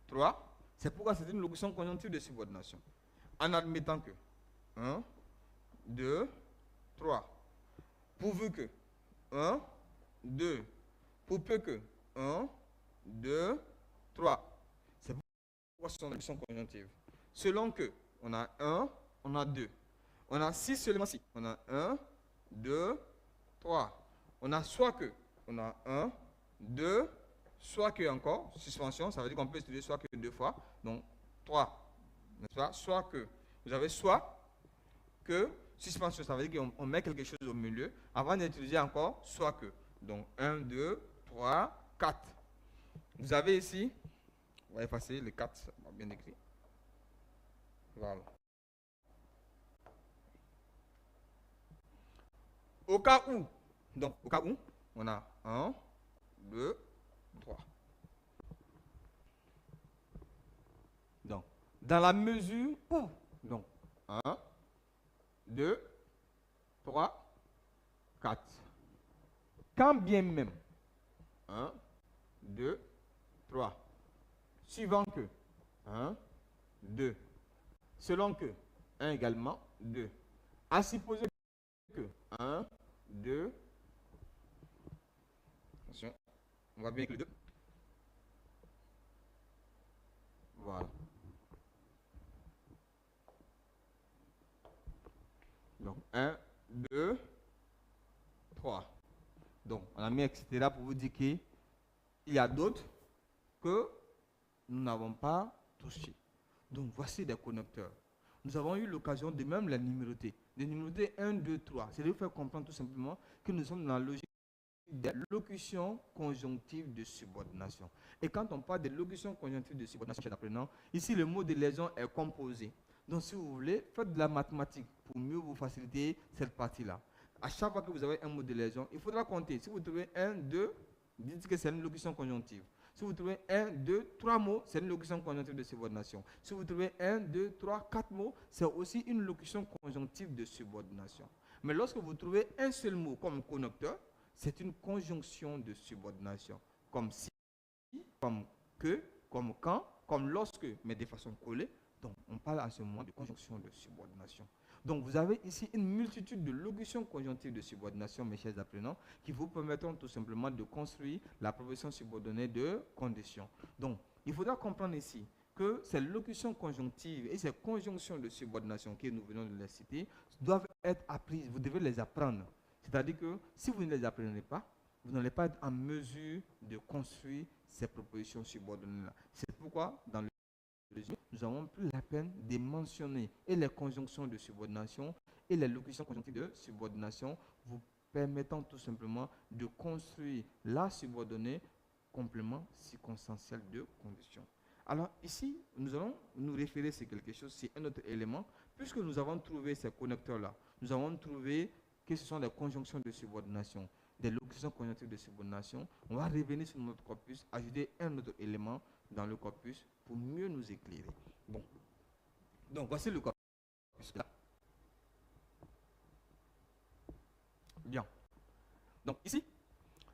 3. C'est pourquoi c'est une locution conjonctive de subordination. En admettant que. 1, 2, 3. Pourvu que. 1, 2. Pour peu que. 1, 2, 3. C'est pourquoi c'est une locution conjonctive. Selon que. On a 1, on a 2. On a 6 seulement si. On a 1, 2, 3. On a soit que. On a 1, 2, soit que encore. Suspension, ça veut dire qu'on peut étudier soit que 2 fois. Donc 3. N'est-ce pas? Soit que. Vous avez soit que. Suspension, ça veut dire qu'on met quelque chose au milieu. Avant d'utiliser encore soit que. Donc 1, 2, 3, 4. Vous avez ici. On va effacer le 4. On va bien écrit. Voilà. Au cas où, donc au cas où, on a 1, 2, 3. Donc, dans la mesure où, donc 1, 2, 3, 4. Quand bien même, 1, 2, 3. Suivant que, 1, 2. Selon que, 1 également, 2. À supposer que 1, 2. Attention, on va bien avec le 2. Voilà. Donc 1, 2, 3. Donc on a mis etc. pour vous dire qu'il y a d'autres que nous n'avons pas touchés. Donc voici des connecteurs. Nous avons eu l'occasion de même les numéroter. De numéroter 1, 2, 3. C'est de vous faire comprendre tout simplement que nous sommes dans la logique des locutions conjonctives de subordination. Et quand on parle de locutions conjonctives de subordination chez l'apprenant, ici le mot de liaison est composé. Donc si vous voulez, faites de la mathématique pour mieux vous faciliter cette partie-là. À chaque fois que vous avez un mot de liaison, il faudra compter. Si vous trouvez 1, 2, dites que c'est une locution conjonctive. Si vous trouvez 1, 2, 3 mots, c'est une locution conjonctive de subordination. Si vous trouvez 1, 2, 3, 4 mots, c'est aussi une locution conjonctive de subordination. Mais lorsque vous trouvez un seul mot comme connecteur, c'est une conjonction de subordination. Comme si, comme que, comme quand, comme lorsque, mais de façon collée. Donc, on parle à ce moment de conjonction de subordination. Donc, vous avez ici une multitude de locutions conjonctives de subordination, mes chers apprenants, qui vous permettront tout simplement de construire la proposition subordonnée de condition. Donc, il faudra comprendre ici que ces locutions conjonctives et ces conjonctions de subordination que nous venons de les citer doivent être apprises. Vous devez les apprendre. C'est-à-dire que si vous ne les apprenez pas, vous n'allez pas être en mesure de construire ces propositions subordonnées-là. C'est pourquoi, dans le résumé, nous avons pris la peine de mentionner et les conjonctions de subordination et les locutions conjonctives de subordination, vous permettant tout simplement de construire la subordonnée complément circonstanciel de condition. Alors ici, nous allons nous référer sur quelque chose, c'est un autre élément, puisque nous avons trouvé ces connecteurs-là, nous avons trouvé que ce sont des conjonctions de subordination, des locutions conjonctives de subordination. On va revenir sur notre corpus, ajouter un autre élément dans le corpus pour mieux nous éclairer. Bon, donc voici le corpus là. Bien. Donc ici,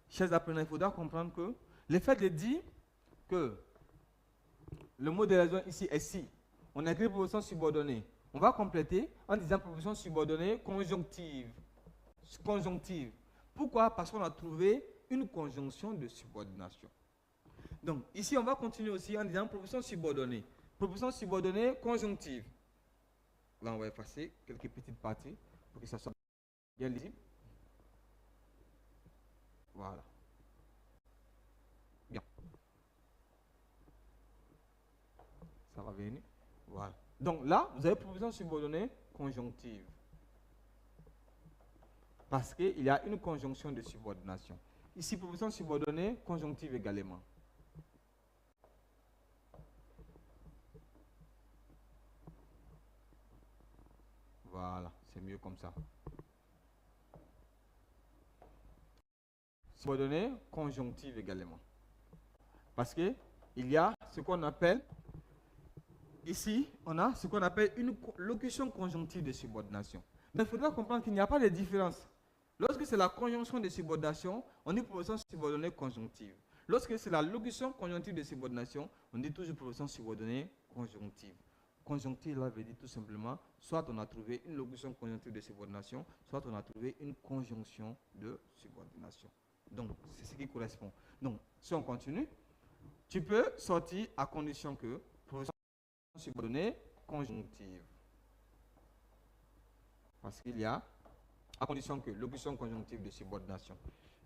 chers apprenants, il faudra comprendre que le fait de dire que le mot de raison ici est si, on a écrit proposition subordonnée. On va compléter en disant proposition subordonnée conjonctive. Conjonctive. Pourquoi? Parce qu'on a trouvé une conjonction de subordination. Donc, ici, on va continuer aussi en disant proposition subordonnée. Proposition subordonnée conjonctive. Là, on va effacer quelques petites parties pour que ça soit bien lisible. Voilà. Bien. Ça va venir. Voilà. Donc là, vous avez proposition subordonnée conjonctive. Parce qu'il y a une conjonction de subordination. Ici, proposition subordonnée conjonctive également. Voilà, c'est mieux comme ça. Subordonnée conjonctive également. Parce qu'il y a ce qu'on appelle, ici, on a ce qu'on appelle une locution conjonctive de subordination. Mais il faudra comprendre qu'il n'y a pas de différence. Lorsque c'est la conjonction de subordination, on dit proposition subordonnée conjonctive. Lorsque c'est la locution conjonctive de subordination, on dit toujours proposition subordonnée conjonctive. Conjonctive, là, veut dire tout simplement, soit on a trouvé une locution conjonctive de subordination, soit on a trouvé une conjonction de subordination. Donc, c'est ce qui correspond. Donc, si on continue, tu peux sortir à condition que proposition subordonnée conjonctive. Parce qu'il y a, à condition que locution conjonctive de subordination.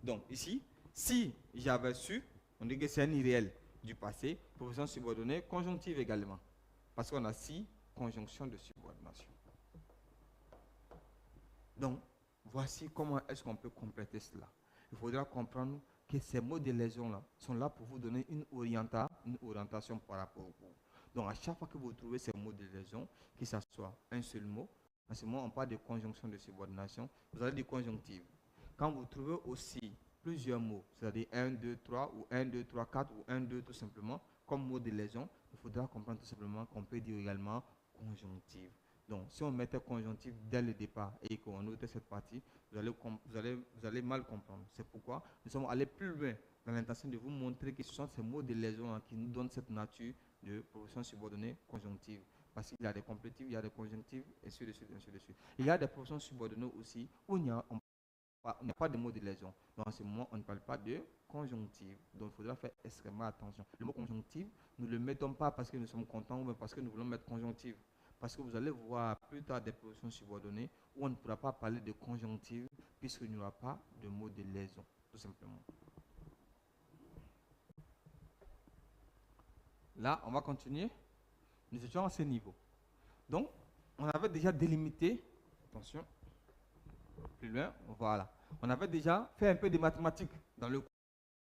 Donc, ici, si j'avais su, on dit que c'est un irréel du passé, proposition subordonnée conjonctive également. Parce qu'on a 6 conjonctions de subordination. Donc, voici comment est-ce qu'on peut compléter cela. Il faudra comprendre que ces mots de liaison-là sont là pour vous donner une orientation par rapport au cours. Donc, à chaque fois que vous trouvez ces mots de liaison, que ce soit un seul mot, en ce moment, on parle de conjonction de subordination, vous avez des conjonctives. Quand vous trouvez aussi plusieurs mots, c'est-à-dire 1, 2, 3, ou 1, 2, 3, 4, ou 1, 2, tout simplement, comme mot de liaison, il faudra comprendre tout simplement qu'on peut dire également conjonctive. Donc, si on mettait conjonctive dès le départ et qu'on notait cette partie, vous allez mal comprendre. C'est pourquoi nous sommes allés plus loin dans l'intention de vous montrer que ce sont ces mots de liaison qui nous donnent cette nature de proposition subordonnée conjonctive. Parce qu'il y a des complétives, il y a des conjonctives, et ainsi de suite, ainsi de suite. Il y a des propositions subordonnées aussi où il n'y a pas de mot de liaison. Donc, en ce moment, on ne parle pas de conjonctive. Donc, il faudra faire extrêmement attention. Le mot conjonctive, nous ne le mettons pas parce que nous sommes contents ou parce que nous voulons mettre conjonctive. Parce que vous allez voir plus tard des propositions subordonnées où on ne pourra pas parler de conjonctive puisqu'il n'y aura pas de mot de liaison, tout simplement. Là, on va continuer. Nous étions à ce niveau. Donc, on avait déjà délimité, attention, plus loin, voilà. On avait déjà fait un peu de mathématiques dans le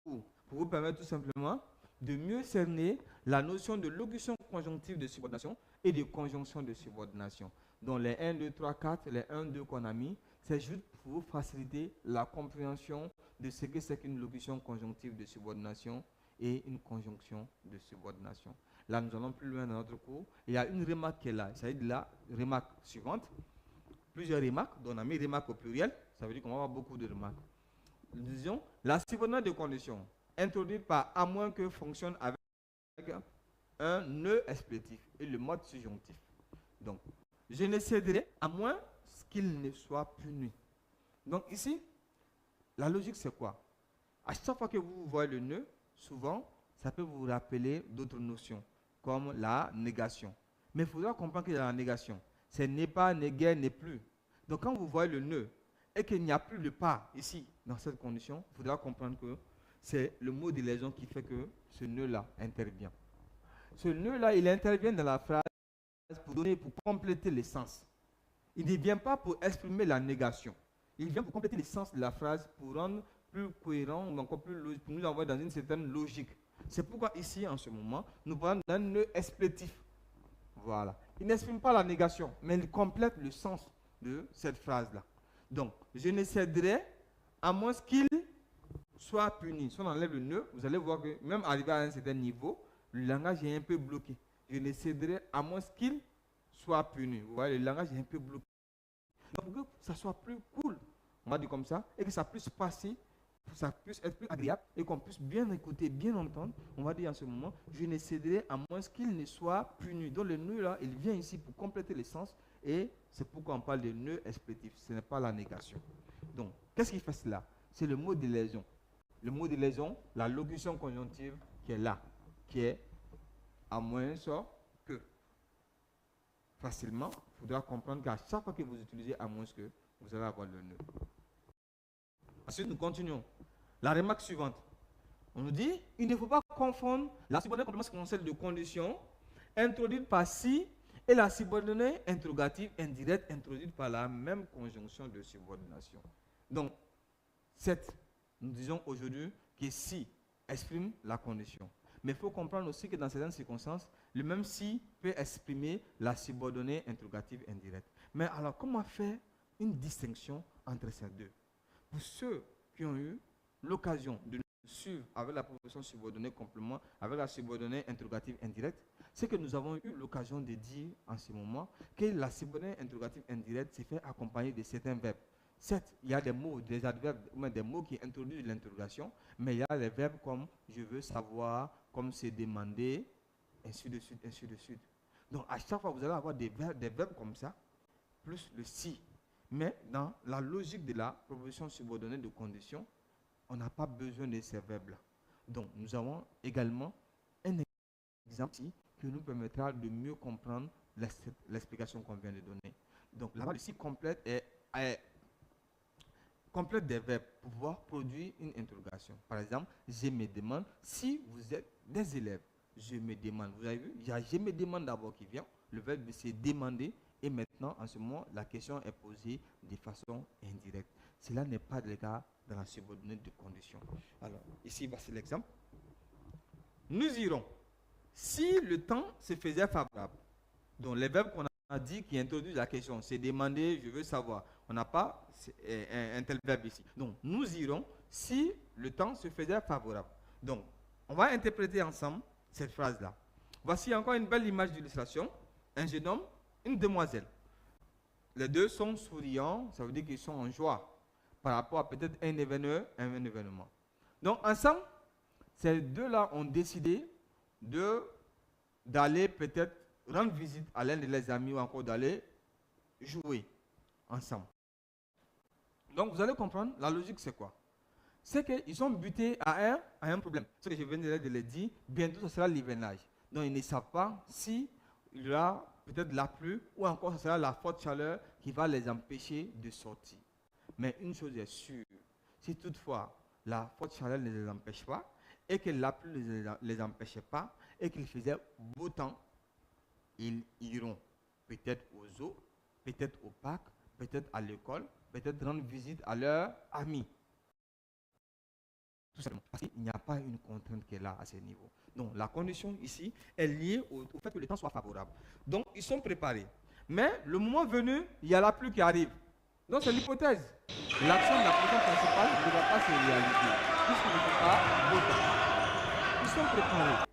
cours pour vous permettre tout simplement de mieux cerner la notion de locution conjonctive de subordination et de conjonction de subordination. Donc, les 1, 2, 3, 4, les 1, 2 qu'on a mis, c'est juste pour vous faciliter la compréhension de ce que c'est qu'une locution conjonctive de subordination et une conjonction de subordination. Là, nous allons plus loin dans notre cours. Il y a une remarque qui est là. Il s'agit de la remarque suivante. Plusieurs remarques. Donc, on a mis remarque au pluriel. Ça veut dire qu'on va avoir beaucoup de remarques. Nous disons, la subordonnée de condition introduite par à moins que fonctionne avec un nœud explétif et le mode subjonctif. Donc, je ne céderai à moins qu'il ne soit puni. Donc ici, la logique c'est quoi? À chaque fois que vous voyez le ne, souvent, ça peut vous rappeler d'autres notions, comme la négation. Mais il faudra comprendre que la négation, c'est n'est pas, n'est guère, n'est plus. Donc quand vous voyez le ne, et qu'il n'y a plus le pas ici, dans cette condition, il faudra comprendre que c'est le mot de liaison qui fait que ce nœud-là intervient. Ce nœud-là, il intervient dans la phrase pour compléter le sens. Il ne vient pas pour exprimer la négation. Il vient pour compléter le sens de la phrase, pour rendre plus cohérent, ou encore plus logique, pour nous envoyer dans une certaine logique. C'est pourquoi ici, en ce moment, nous parlons d'un nœud explétif. Voilà. Il n'exprime pas la négation, mais il complète le sens de cette phrase-là. Donc, je ne céderai à moins qu'il soit puni. Si on enlève le nœud, vous allez voir que même arrivé à un certain niveau, le langage est un peu bloqué. Je ne céderai à moins qu'il soit puni. Vous voyez, le langage est un peu bloqué. Donc, pour que ça soit plus cool, on va dire comme ça, et que ça puisse passer, que ça puisse être plus agréable, et qu'on puisse bien écouter, bien entendre, on va dire en ce moment, je ne céderai à moins qu'il ne soit puni. Donc, le nœud là, il vient ici pour compléter le sens, et c'est pourquoi on parle de nœud explétif. Ce n'est pas la négation. Donc, qu'est-ce qui fait cela? C'est le mot de liaison. Le mot de liaison, la locution conjonctive qui est là, qui est à moins que. Facilement, il faudra comprendre qu'à chaque fois que vous utilisez à moins que, vous allez avoir le nœud. Ensuite, nous continuons. La remarque suivante. On nous dit, il ne faut pas confondre la subordonnée complément séquentielle de condition introduite par si et la subordonnée interrogative indirecte introduite par la même conjonction de subordination. Donc, nous disons aujourd'hui que si exprime la condition. Mais il faut comprendre aussi que dans certaines circonstances, le même si peut exprimer la subordonnée interrogative indirecte. Mais alors, comment faire une distinction entre ces deux? Pour ceux qui ont eu l'occasion de nous suivre avec la proposition subordonnée complément, avec la subordonnée interrogative indirecte, c'est que nous avons eu l'occasion de dire en ce moment que la subordonnée interrogative indirecte s'est fait accompagner de certains verbes. Certes, il y a des mots, des adverbes, des mots qui introduisent l'interrogation, mais il y a les verbes comme je veux savoir, comme c'est demandé, ainsi de suite, ainsi de suite. Donc, à chaque fois, vous allez avoir des verbes comme ça, plus le si. Mais dans la logique de la proposition subordonnée de condition, on n'a pas besoin de ces verbes-là. Donc, nous avons également un exemple ici qui nous permettra de mieux comprendre l'explication qu'on vient de donner. Donc, là-bas, le si complète complète des verbes pour pouvoir produire une interrogation. Par exemple, je me demande si vous êtes des élèves. Je me demande. Vous avez vu, il y a je me demande d'abord qui vient. Le verbe c'est demander. Et maintenant, en ce moment, la question est posée de façon indirecte. Cela n'est pas le cas dans la subordonnée de condition. Alors, ici, voici l'exemple. Nous irons. Si le temps se faisait favorable, donc les verbes qu'on a dit qui introduisent la question, c'est demander, je veux savoir. On n'a pas un tel verbe ici. Donc, nous irons si le temps se faisait favorable. Donc, on va interpréter ensemble cette phrase-là. Voici encore une belle image d'illustration. Un jeune homme, une demoiselle. Les deux sont souriants, ça veut dire qu'ils sont en joie par rapport à peut-être un événement. Donc, ensemble, ces deux-là ont décidé d'aller peut-être rendre visite à l'un de leurs amis ou encore d'aller jouer ensemble. Donc, vous allez comprendre, la logique, c'est quoi? C'est qu'ils sont butés à un problème. Ce que je viens de le dire, bientôt, ce sera l'hivernage. Donc, ils ne savent pas si il y aura peut-être la pluie ou encore ce sera la forte chaleur qui va les empêcher de sortir. Mais une chose est sûre, si toutefois la forte chaleur ne les empêche pas et que la pluie ne les empêchait pas et qu'il faisait beau temps, ils iront peut-être aux zoos, peut-être au parc, peut-être à l'école, peut-être rendre visite à leurs amis. Tout simplement, parce qu'il n'y a pas une contrainte qui est là à ce niveau. Donc, la condition ici est liée au fait que le temps soit favorable. Donc, ils sont préparés. Mais, le moment venu, il y a la pluie qui arrive. Donc, c'est l'hypothèse. L'action de la position principale ne va pas se réaliser, puisqu'il ne fait pas beau temps. Ils sont préparés.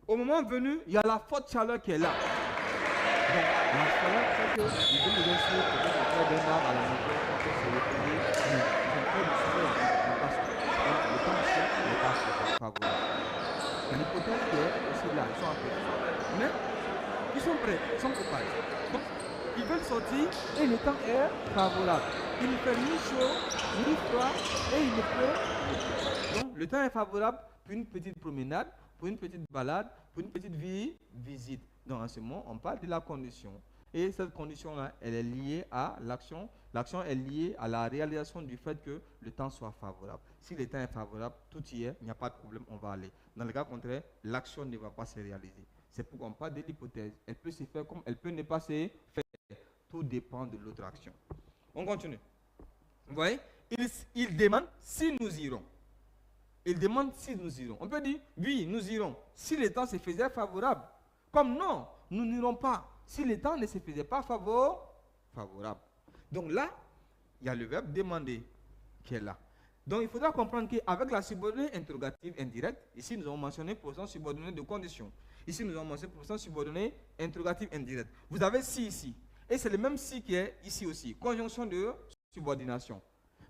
Au moment venu, il y a la forte chaleur qui est là. Donc, la chaleur fait qu'ils vont nous laisser peut-être faire des arbres à la maison, pour se reposer, mais ils ont peur du soleil, le temps n'est pas favorable. L'hypothèse qui est aussi là, ils sont en préparation. Mais ils sont prêts, ils sont préparés. Donc, ils veulent sortir et le temps est favorable. Il ne fait ni chaud, ni froid et il ne peut. Donc, le temps est favorable pour une petite promenade, pour une petite balade, pour une petite visite. Donc, en ce moment, on parle de la condition. Et cette condition-là, elle est liée à l'action. L'action est liée à la réalisation du fait que le temps soit favorable. Si le temps est favorable, tout y est, il n'y a pas de problème, on va aller. Dans le cas contraire, l'action ne va pas se réaliser. C'est pourquoi on parle de l'hypothèse. Elle peut se faire comme elle peut ne pas se faire. Tout dépend de l'autre action. On continue. Vous voyez, il demande si nous irons. Il demande si nous irons. On peut dire, oui, nous irons. Si le temps se faisait favorable. Comme non, nous n'irons pas. Si le temps ne se faisait pas favorable. Donc là, il y a le verbe demander qui est là. Donc il faudra comprendre qu'avec la subordonnée interrogative indirecte, ici nous avons mentionné position subordonnée de condition. Ici nous avons mentionné position subordonnée interrogative indirecte. Vous avez si ici. Et c'est le même si qui est ici aussi. Conjonction de subordination.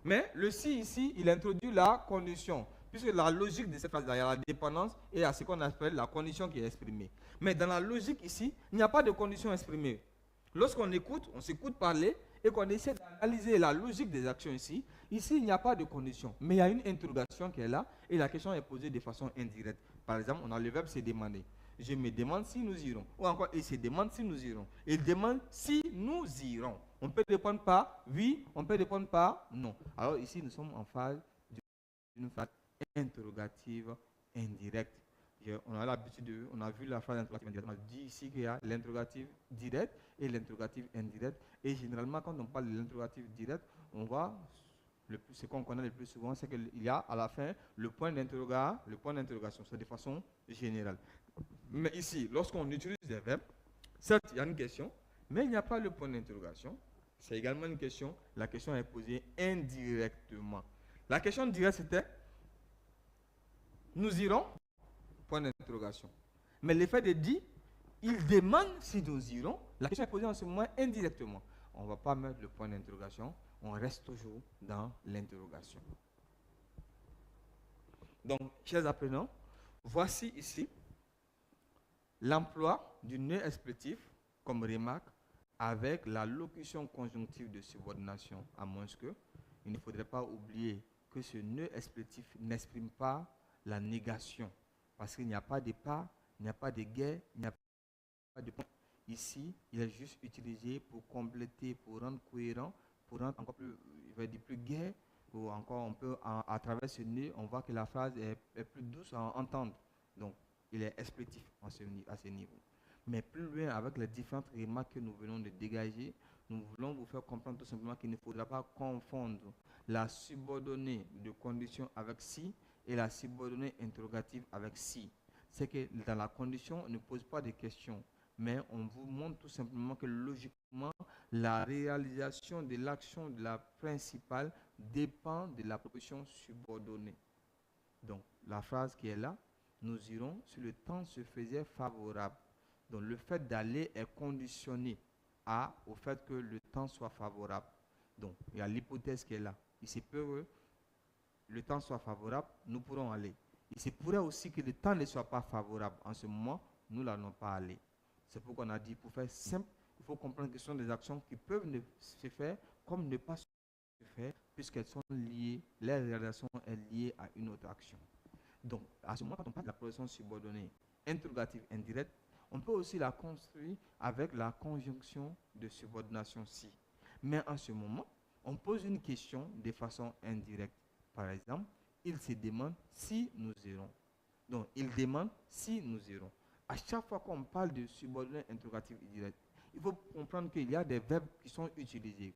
Mais le si ici, il introduit la condition. Puisque la logique de cette phrase, il y a la dépendance et à ce qu'on appelle la condition qui est exprimée. Mais dans la logique ici, il n'y a pas de condition exprimée. Lorsqu'on écoute, on s'écoute parler et qu'on essaie d'analyser la logique des actions ici, il n'y a pas de condition. Mais il y a une interrogation qui est là et la question est posée de façon indirecte. Par exemple, on a le verbe se demander. Je me demande si nous irons. Ou encore, il se demande si nous irons. Il demande si nous irons. On peut répondre par oui, on peut répondre par non. Alors ici, nous sommes en phase d'une phrase interrogative indirecte. On a l'habitude on a vu la phrase interrogative indirecte. On a dit ici qu'il y a l'interrogative direct et l'interrogative indirecte. Et généralement, quand on parle de l'interrogative direct, on voit ce qu'on connaît le plus souvent, c'est qu'il y a à la fin le point d'interrogation. C'est de façon générale. Mais ici, lorsqu'on utilise des verbes, certes, il y a une question, mais il n'y a pas le point d'interrogation. C'est également une question. La question est posée indirectement. La question directe, c'était nous irons, point d'interrogation. Mais le fait de dire, il demande si nous irons, la question est posée en ce moment indirectement. On ne va pas mettre le point d'interrogation, on reste toujours dans l'interrogation. Donc, chers apprenants, voici ici l'emploi du nœud explétif comme remarque avec la locution conjonctive de subordination, à moins que il ne faudrait pas oublier que ce nœud explétif n'exprime pas la négation, parce qu'il n'y a pas de pas, il n'y a pas de guerre, il n'y a pas de point. Ici, il est juste utilisé pour compléter, pour rendre cohérent, pour rendre encore plus, il va dire plus gai, ou encore on peut, à travers ce nœud, on voit que la phrase est plus douce à entendre. Donc, il est explétif à ce niveau. Mais plus loin, avec les différentes remarques que nous venons de dégager, nous voulons vous faire comprendre tout simplement qu'il ne faudra pas confondre la subordonnée de condition avec si et la subordonnée interrogative avec si. C'est que dans la condition, on ne pose pas de questions, mais on vous montre tout simplement que logiquement, la réalisation de l'action de la principale dépend de la proposition subordonnée. Donc, la phrase qui est là, nous irons si le temps se faisait favorable. Donc, le fait d'aller est conditionné au fait que le temps soit favorable. Donc, il y a l'hypothèse qui est là. Il se peut que le temps soit favorable, nous pourrons aller. Il se pourrait aussi que le temps ne soit pas favorable. En ce moment, nous n'allons pas aller. C'est pourquoi on a dit, pour faire simple, il faut comprendre que ce sont des actions qui peuvent se faire comme ne pas se faire, puisqu'elles sont liées, la réalisation est liée à une autre action. Donc, à ce moment, quand on parle de la position subordonnée interrogative indirecte, on peut aussi la construire avec la conjonction de subordination si. Mais en ce moment, on pose une question de façon indirecte. Par exemple, il se demande si nous irons. Donc, il demande si nous irons. À chaque fois qu'on parle de subordonnée interrogative indirecte, il faut comprendre qu'il y a des verbes qui sont utilisés.